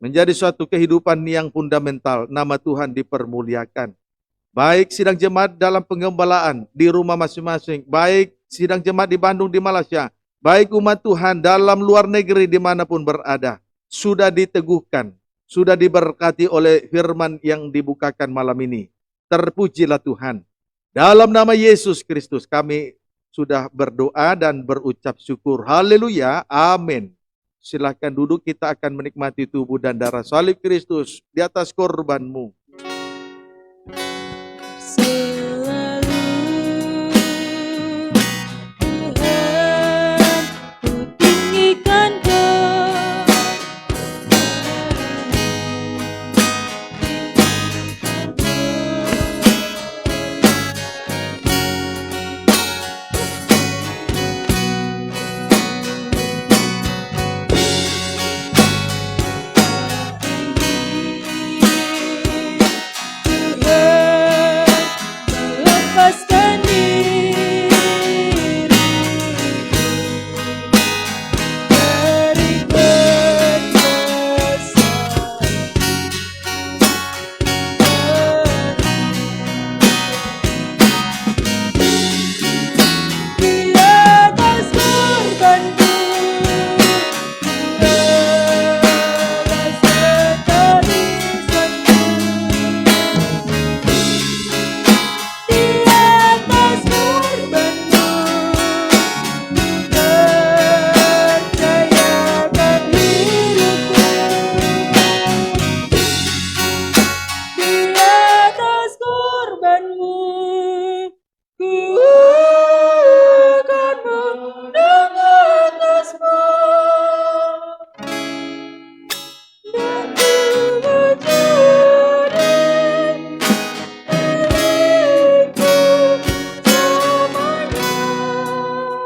menjadi suatu kehidupan yang fundamental. Nama Tuhan dipermuliakan. Baik sidang jemaat dalam penggembalaan di rumah masing-masing, baik sidang jemaat di Bandung, di Malaysia, baik umat Tuhan dalam luar negeri dimanapun berada, sudah diteguhkan, sudah diberkati oleh firman yang dibukakan malam ini. Terpujilah Tuhan. Dalam nama Yesus Kristus kami sudah berdoa dan berucap syukur. Haleluya, amin. Silakan duduk, kita akan menikmati tubuh dan darah salib Kristus di atas korban-Mu.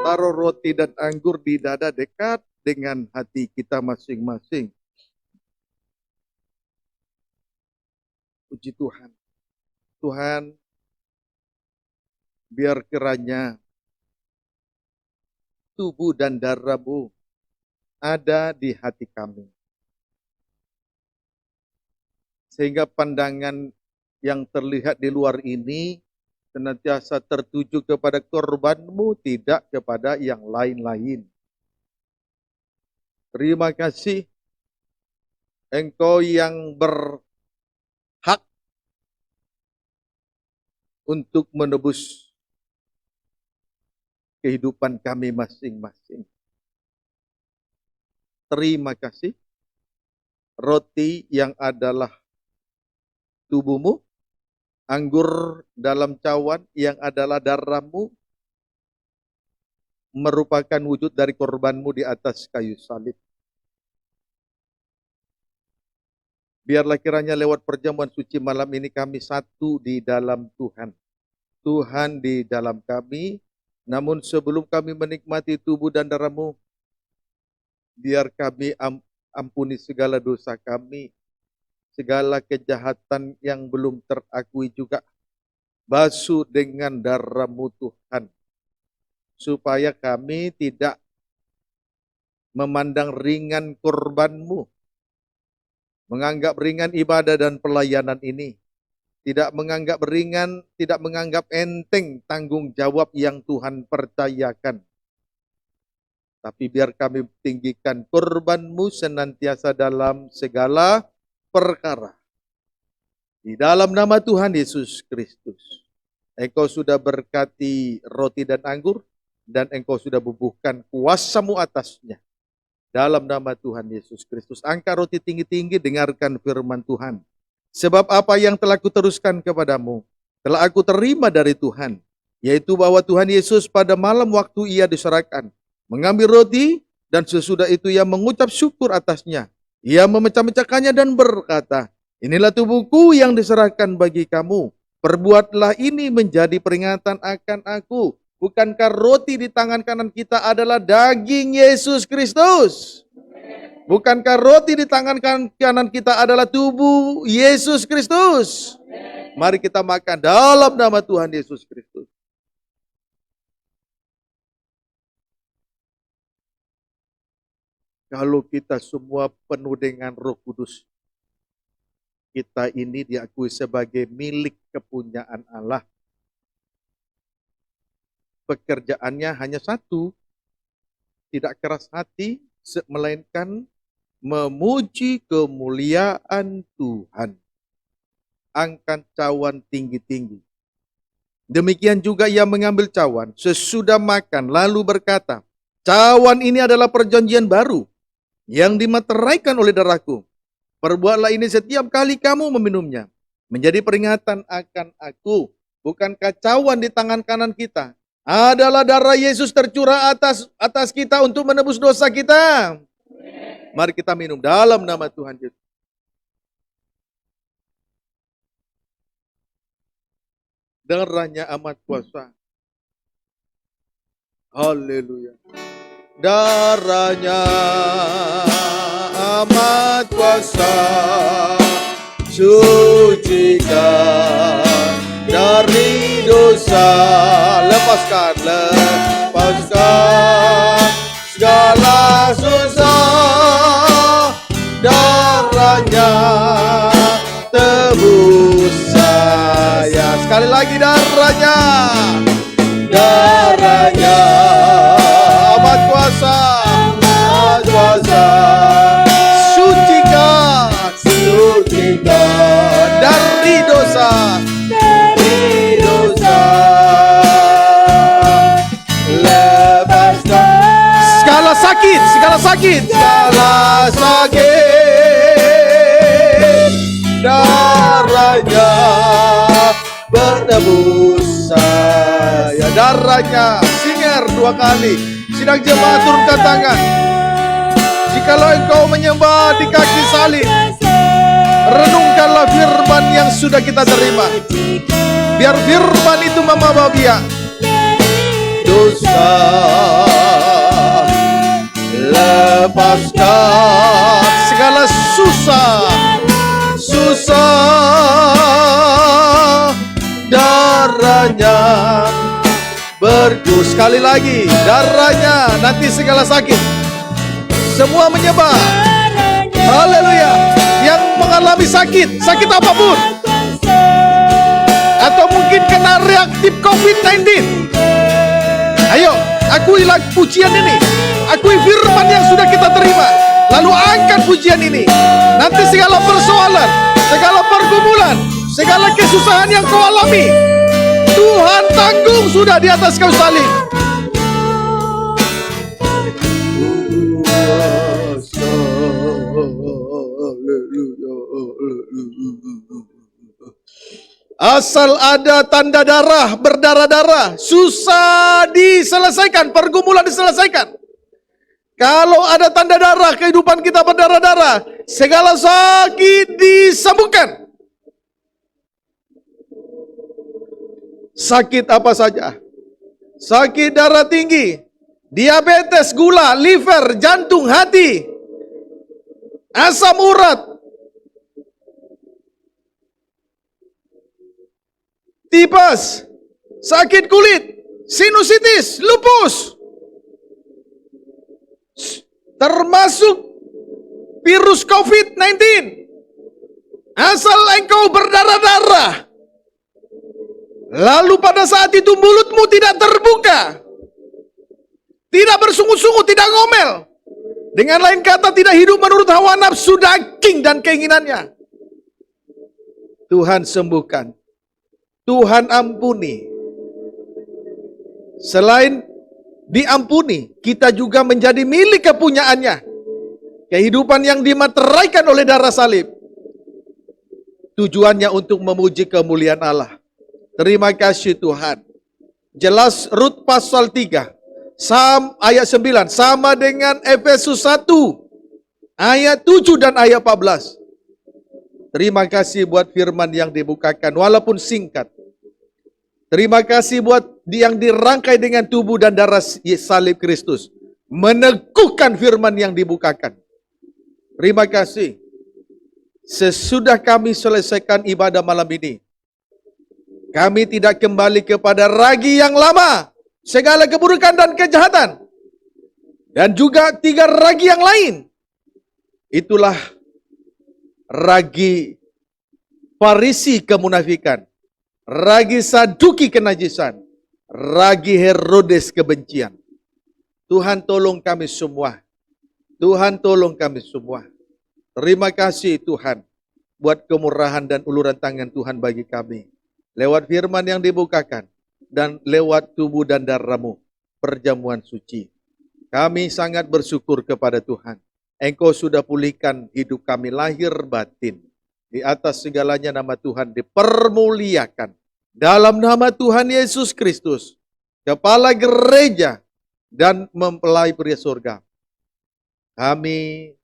Taruh roti dan anggur di dada dekat dengan hati kita masing-masing. Puji Tuhan. Tuhan, biar kiranya tubuh dan darah-Mu ada di hati kami. Sehingga pandangan yang terlihat di luar ini senantiasa tertuju kepada korban-Mu, tidak kepada yang lain-lain. Terima kasih, Engkau yang berhak untuk menebus kehidupan kami masing-masing. Terima kasih, roti yang adalah tubuh-Mu, anggur dalam cawan yang adalah darah-Mu, merupakan wujud dari korban-Mu di atas kayu salib. Biarlah kiranya lewat perjamuan suci malam ini kami satu di dalam Tuhan. Tuhan di dalam kami. Namun sebelum kami menikmati tubuh dan darah-Mu, biar kami Ampuni segala dosa kami, segala kejahatan yang belum terakui juga. Basuh dengan darah-Mu Tuhan, supaya kami tidak memandang ringan korban-Mu, menganggap ringan ibadah dan pelayanan ini, tidak menganggap enteng tanggung jawab yang Tuhan percayakan. Tapi biar kami tinggikan korban-Mu senantiasa dalam segala perkara. Di dalam nama Tuhan Yesus Kristus, Engkau sudah berkati roti dan anggur, dan Engkau sudah bubuhkan kuasa-Mu atasnya. Dalam nama Tuhan Yesus Kristus, angkat roti tinggi-tinggi, dengarkan firman Tuhan. Sebab apa yang telah kuteruskan kepadamu, telah aku terima dari Tuhan, yaitu bahwa Tuhan Yesus pada malam waktu Ia diserahkan, mengambil roti, dan sesudah itu Ia mengucap syukur atasnya. Ia memecah-mecahkannya dan berkata, inilah tubuhku yang diserahkan bagi kamu. Perbuatlah ini menjadi peringatan akan aku. Bukankah roti di tangan kanan kita adalah daging Yesus Kristus? Bukankah roti di tangan kanan kita adalah tubuh Yesus Kristus? Mari kita makan dalam nama Tuhan Yesus Kristus. Kalau kita semua penuh dengan Roh Kudus, kita ini diakui sebagai milik kepunyaan Allah. Pekerjaannya hanya satu, tidak keras hati, melainkan memuji kemuliaan Tuhan. Angkat cawan tinggi-tinggi. Demikian juga ia mengambil cawan sesudah makan, lalu berkata, cawan ini adalah perjanjian baru yang dimeteraikan oleh darahku. Perbuatlah ini setiap kali kamu meminumnya, menjadi peringatan akan aku. Bukankah cawan di tangan kanan kita adalah darah Yesus tercurah atas kita untuk menebus dosa kita? Mari kita minum dalam nama Tuhan Yesus. Darahnya amat kuasa. Haleluya. Darahnya amat kuasa, sucikan dari dosa. Lepaskan segala susah. Darahnya tebus saya. Sekali lagi darahnya amat kuasa, sucikan dari dosa. Lepaskan segala sakit, darahnya bertebus saya. Darahnya, singer 2 kali. Sidang jemaat turunkan tangan. Jikalau engkau menyembah di kaki salib, renungkanlah firman yang sudah kita terima. Biar firman itu membawa biak dosa. Lepaskan segala susah. Darahnya bergus. Sekali lagi, darahnya, nanti segala sakit semua menyembah. Haleluya. Yang mengalami sakit apapun, atau mungkin kena reaktif COVID-19, ayo akuilah pujian ini, akui firman yang sudah kita terima, lalu angkat pujian ini. Nanti segala persoalan, segala pergumulan, segala kesusahan yang kau alami, Tuhan tanggung sudah di atas kayu salib. Asal ada tanda darah, berdarah-darah, susah diselesaikan, pergumulan diselesaikan. Kalau ada tanda darah, kehidupan kita berdarah-darah, segala sakit disembuhkan. Sakit apa saja, sakit darah tinggi, diabetes, gula, liver, jantung, hati, asam urat, tipes, sakit kulit, sinusitis, lupus, termasuk virus COVID-19. Asal engkau berdarah-darah, lalu pada saat itu mulutmu tidak terbuka, tidak bersungut-sungut, tidak ngomel. Dengan lain kata, tidak hidup menurut hawa nafsu daging dan keinginannya. Tuhan sembuhkan. Tuhan ampuni. Selain diampuni, kita juga menjadi milik kepunyaannya. Kehidupan yang dimateraikan oleh darah salib. Tujuannya untuk memuji kemuliaan Allah. Terima kasih Tuhan. Jelas Rut pasal 3. Ayat 9. Sama dengan Efesus 1. Ayat 7 dan ayat 14. Terima kasih buat firman yang dibukakan. Walaupun singkat. Terima kasih buat yang dirangkai dengan tubuh dan darah salib Kristus. Meneguhkan firman yang dibukakan. Terima kasih. Sesudah kami selesaikan ibadah malam ini, kami tidak kembali kepada ragi yang lama, segala keburukan dan kejahatan, dan juga 3 ragi yang lain. Itulah ragi Farisi kemunafikan, ragi Saduki kenajisan, ragi Herodes kebencian. Tuhan tolong kami semua. Tuhan tolong kami semua. Terima kasih Tuhan buat kemurahan dan uluran tangan Tuhan bagi kami. Lewat firman yang dibukakan dan lewat tubuh dan darah-Mu, perjamuan suci. Kami sangat bersyukur kepada Tuhan. Engkau sudah pulihkan hidup kami lahir batin. Di atas segalanya nama Tuhan dipermuliakan. Dalam nama Tuhan Yesus Kristus, Kepala Gereja dan mempelai pria surga, kami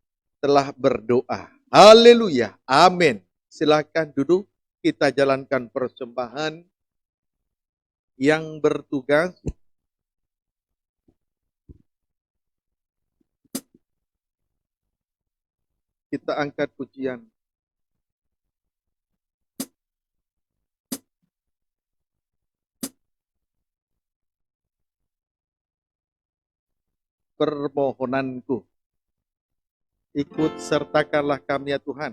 telah berdoa. Haleluya. Amin. Silakan duduk. Kita jalankan persembahan yang bertugas. Kita angkat pujian. Permohonanku, ikut sertakanlah kami ya Tuhan.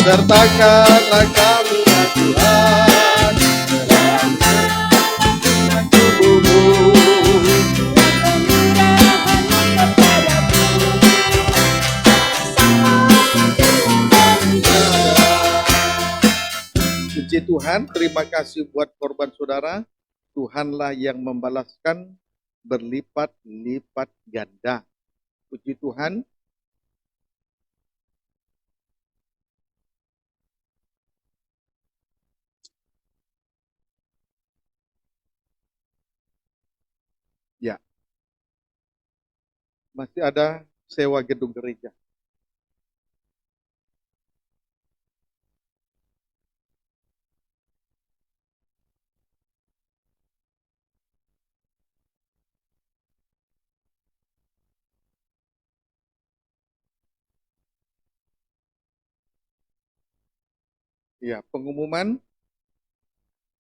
Sertakanlah kami ya Tuhan, dalam tubuh-Mu. Puji Tuhan, terima kasih buat korban saudara. Tuhanlah yang membalaskan berlipat-lipat ganda. Puji Tuhan. Ya, masih ada sewa gedung gereja. Ya, pengumuman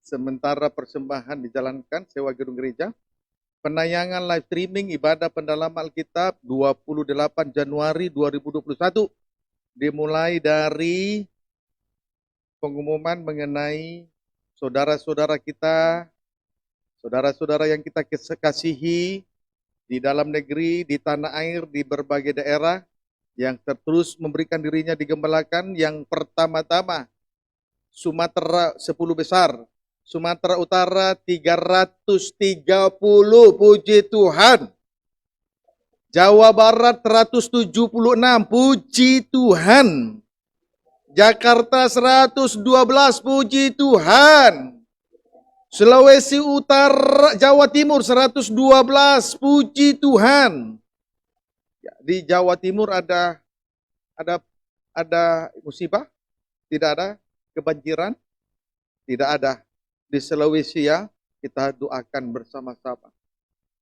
sementara persembahan dijalankan sewa gedung gereja. Penayangan live streaming ibadah pendalaman Alkitab 28 Januari 2021 dimulai dari pengumuman mengenai saudara-saudara kita Saudara-saudara yang kita kasihi di dalam negeri, di tanah air, di berbagai daerah yang terus memberikan dirinya digembalakan, yang pertama-tama Sumatera 10 besar, Sumatera Utara 330, puji Tuhan. Jawa Barat 176, puji Tuhan. Jakarta 112, puji Tuhan. Sulawesi Utara, Jawa Timur 112, puji Tuhan. Ya, di Jawa Timur ada musibah? Tidak ada. Kebanjiran? Tidak ada. Di Sulawesi ya, kita doakan bersama-sama.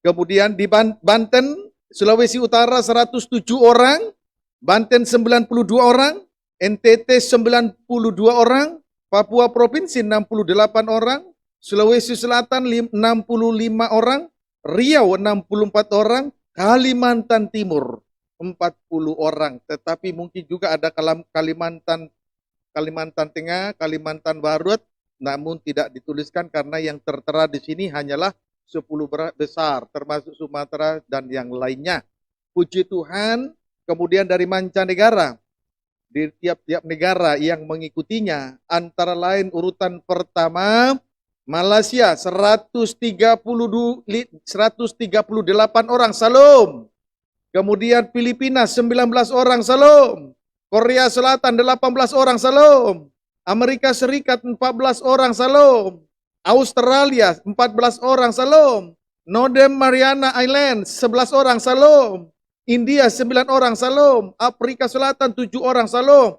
Kemudian di Banten, Sulawesi Utara 107 orang, Banten 92 orang, NTT 92 orang, Papua Provinsi 68 orang, Sulawesi Selatan 65 orang, Riau 64 orang, Kalimantan Timur 40 orang. Tetapi mungkin juga ada Kalimantan Tengah, Kalimantan Barat, namun tidak dituliskan karena yang tertera di sini hanyalah 10 besar, termasuk Sumatera dan yang lainnya. Puji Tuhan. Kemudian dari mancanegara, di tiap-tiap negara yang mengikutinya, antara lain urutan pertama, Malaysia 138 orang, salam. Kemudian Filipina 19 orang, salam. Korea Selatan 18 orang, salam. Amerika Serikat 14 orang, salam. Australia 14 orang, salam. Northern Mariana Island 11 orang, salam. India 9 orang, salam. Afrika Selatan 7 orang, salam.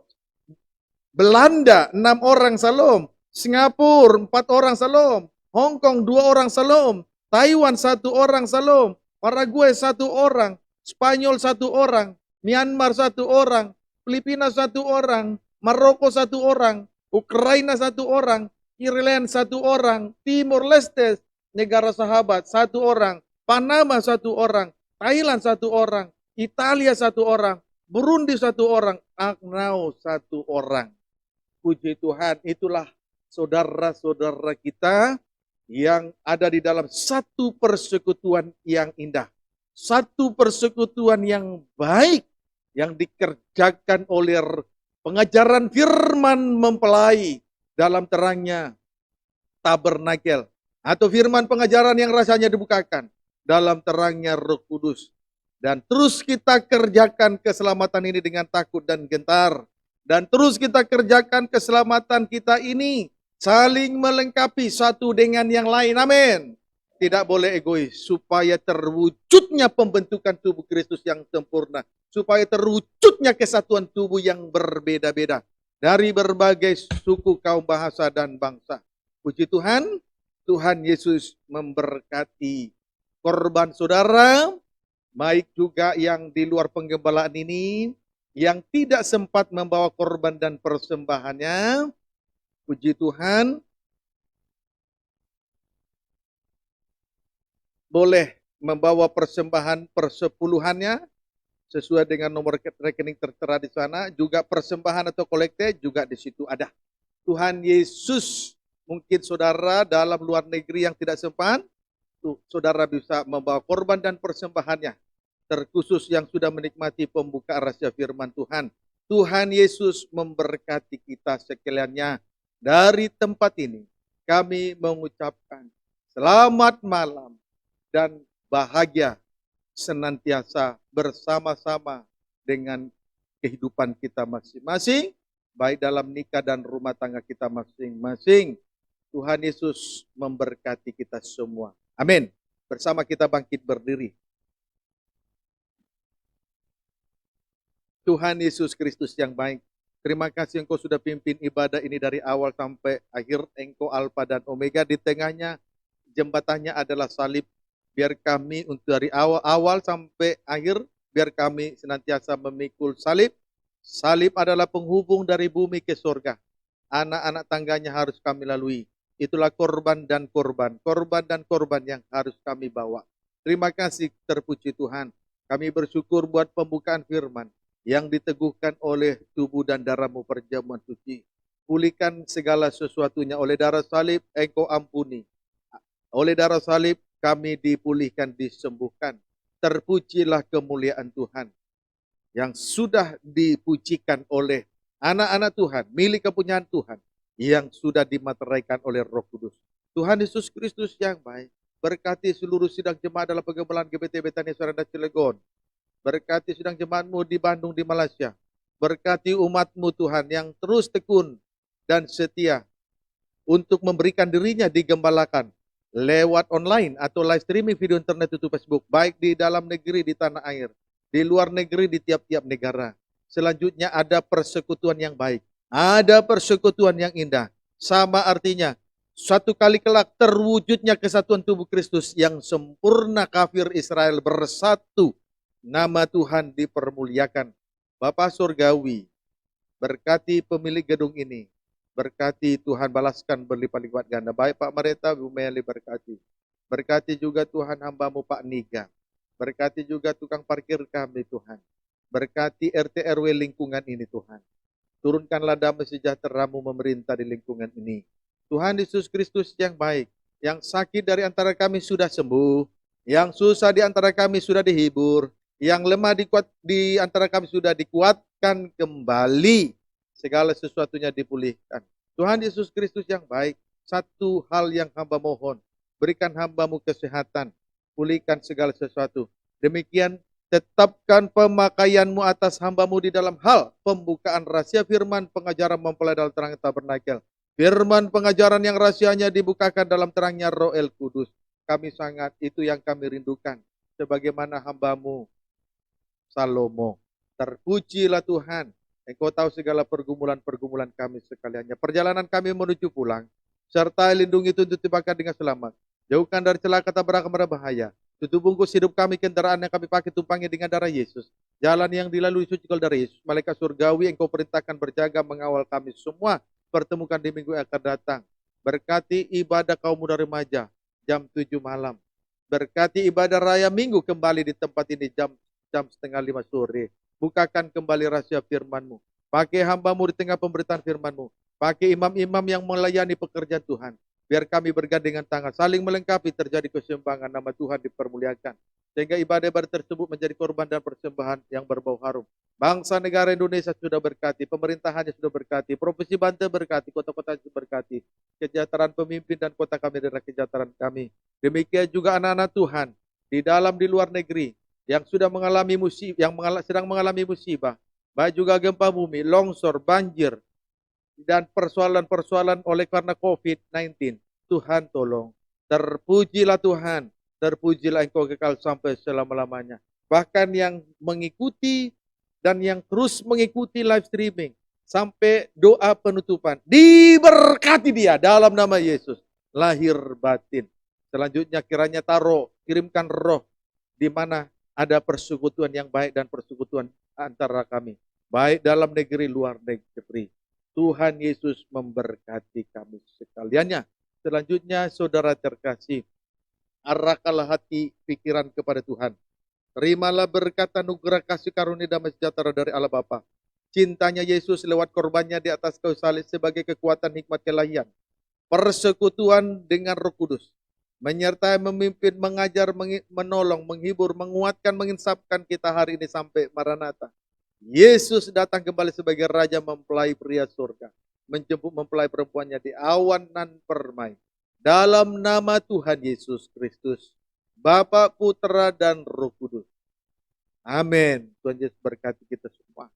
Belanda 6 orang, salam. Singapura 4 orang, salam. Hong Kong 2 orang, salam. Taiwan 1 orang, salam. Paraguay 1 orang. Spanyol 1 orang. Myanmar 1 orang. Filipina 1 orang. Maroko 1 orang. Ukraina 1 orang. Ireland 1 orang. Timor Leste, negara sahabat, 1 orang. Panama 1 orang. Thailand 1 orang. Italia 1 orang. Burundi 1 orang. Agnau 1 orang. Puji Tuhan, itulah saudara-saudara kita yang ada di dalam satu persekutuan yang indah. Satu persekutuan yang baik yang dikerjakan oleh pengajaran firman mempelai dalam terangnya tabernakel, atau firman pengajaran yang rasanya dibukakan dalam terangnya Roh Kudus. Dan terus kita kerjakan keselamatan ini dengan takut dan gentar. Dan terus kita kerjakan keselamatan kita ini saling melengkapi satu dengan yang lain. Amin. Tidak boleh egois, supaya terwujudnya pembentukan tubuh Kristus yang sempurna. Supaya terwujudnya kesatuan tubuh yang berbeda-beda. Dari berbagai suku, kaum, bahasa, dan bangsa. Puji Tuhan, Tuhan Yesus memberkati korban saudara, baik juga yang di luar penggembalaan ini, yang tidak sempat membawa korban dan persembahannya. Puji Tuhan, boleh membawa persembahan persepuluhannya sesuai dengan nomor rekening tertera di sana. Juga persembahan atau kolekte juga di situ ada. Tuhan Yesus, mungkin saudara dalam luar negeri yang tidak sempat, saudara bisa membawa korban dan persembahannya. Terkhusus yang sudah menikmati pembukaan rahasia firman Tuhan. Tuhan Yesus memberkati kita sekaliannya. Dari tempat ini kami mengucapkan selamat malam dan bahagia senantiasa bersama-sama dengan kehidupan kita masing-masing, baik dalam nikah dan rumah tangga kita masing-masing. Tuhan Yesus memberkati kita semua. Amin. Bersama kita bangkit berdiri. Tuhan Yesus Kristus yang baik, terima kasih Engkau sudah pimpin ibadah ini dari awal sampai akhir. Engkau Alfa dan Omega, di tengahnya jembatannya adalah salib. Biar kami untuk dari awal sampai akhir, biar kami senantiasa memikul salib. Salib adalah penghubung dari bumi ke surga. Anak-anak tangganya harus kami lalui. Itulah korban dan korban yang harus kami bawa. Terima kasih, terpuji Tuhan. Kami bersyukur buat pembukaan firman yang diteguhkan oleh tubuh dan darah-Mu perjamuan suci. Pulihkan segala sesuatunya oleh darah salib, Engkau ampuni. Oleh darah salib kami dipulihkan, disembuhkan. Terpujilah kemuliaan Tuhan yang sudah dipujikan oleh anak-anak Tuhan, milik kepunyaan Tuhan, yang sudah dimateraikan oleh Roh Kudus. Tuhan Yesus Kristus yang baik, berkati seluruh sidang jemaat dalam pengembalaan GBT Betania Saranda Cilegon. Berkati sidang jemaatmu di Bandung, di Malaysia. Berkati umatmu Tuhan yang terus tekun dan setia untuk memberikan dirinya digembalakan lewat online atau live streaming video internet YouTube Facebook, baik di dalam negeri, di tanah air, di luar negeri, di tiap-tiap negara. Selanjutnya ada persekutuan yang baik, ada persekutuan yang indah. Sama artinya, suatu kali kelak terwujudnya kesatuan tubuh Kristus yang sempurna, kafir Israel bersatu. Nama Tuhan dipermuliakan. Bapa Surgawi, berkati pemilik gedung ini. Berkati Tuhan, balaskan berlipat-lipat ganda. Baik Pak Mareta, Bu Meli berkati. Berkati juga Tuhan hambamu Pak Niga. Berkati juga tukang parkir kami Tuhan. Berkati RT RW lingkungan ini Tuhan. Turunkanlah damai sejahtera-Mu memerintah di lingkungan ini. Tuhan Yesus Kristus yang baik, yang sakit dari antara kami sudah sembuh, yang susah di antara kami sudah dihibur, yang lemah di antara kami sudah dikuatkan kembali, segala sesuatunya dipulihkan. Tuhan Yesus Kristus yang baik, satu hal yang hamba mohon, berikan hambamu kesehatan, pulihkan segala sesuatu. Demikian tetapkan pemakaianmu atas hambamu di dalam hal pembukaan rahasia firman, pengajaran mempelai dalam terang tabernakel. Firman pengajaran yang rahasianya dibukakan dalam terangnya Roh El Kudus. Kami sangat, itu yang kami rindukan. Sebagaimana hambamu Salomo. Terpujilah Tuhan. Engkau tahu segala pergumulan-pergumulan kami sekaliannya. Perjalanan kami menuju pulang. Serta lindungi tuntut tibakan dengan selamat. Jauhkan dari celaka tabrakan berbahaya. Tutup bungkus hidup kami, kendaraan yang kami pakai tumpangi dengan darah Yesus. Jalan yang dilalui suci darah Yesus. Malaikat surgawi engkau perintahkan berjaga mengawal kami semua. Pertemukan di minggu yang akan datang. Berkati ibadah kaum muda remaja jam 7 malam. Berkati ibadah raya minggu kembali di tempat ini jam 4:30 sore. Bukakan kembali rahasia firman-Mu. Pakai hamba-Mu di tengah pemberitaan firman-Mu. Pakai imam-imam yang melayani pekerjaan Tuhan. Biar kami bergandengan tangan, saling melengkapi, terjadi keseimbangan, nama Tuhan dipermuliakan. Sehingga ibadah-ibadah tersebut menjadi korban dan persembahan yang berbau harum. Bangsa negara Indonesia sudah berkati, pemerintahannya sudah berkati, provinsi Banten berkati, kota-kota berkati, kesejahteraan pemimpin dan kota kami adalah kesejahteraan kami. Demikian juga anak-anak Tuhan di dalam di luar negeri yang sudah mengalami musibah, sedang mengalami musibah, baik juga gempa bumi, longsor, banjir, dan persoalan-persoalan oleh karena COVID-19. Tuhan tolong. Terpujilah Tuhan, terpujilah Engkau kekal sampai selama-lamanya. Bahkan yang mengikuti dan yang terus mengikuti live streaming sampai doa penutupan, diberkati dia dalam nama Yesus, lahir batin. Selanjutnya kiranya kirimkan roh di mana ada persekutuan yang baik dan persekutuan antara kami, baik dalam negeri, luar negeri. Tuhan Yesus memberkati kami sekaliannya. Selanjutnya, saudara terkasih, arahkanlah hati pikiran kepada Tuhan. Terimalah berkat anugerah kasih karunia damai sejahtera dari Allah Bapa. Cintanya Yesus lewat korbannya di atas kayu salib sebagai kekuatan hikmat kelahiran. Persekutuan dengan Roh Kudus. Menyertai, memimpin, mengajar, menolong, menghibur, menguatkan, menginsapkan kita hari ini sampai Maranatha. Yesus datang kembali sebagai Raja mempelai pria surga. Menjemput mempelai perempuannya di awan nan permai. Dalam nama Tuhan Yesus Kristus, Bapa, Putra, dan Roh Kudus. Amin. Tuhan Yesus berkati kita semua.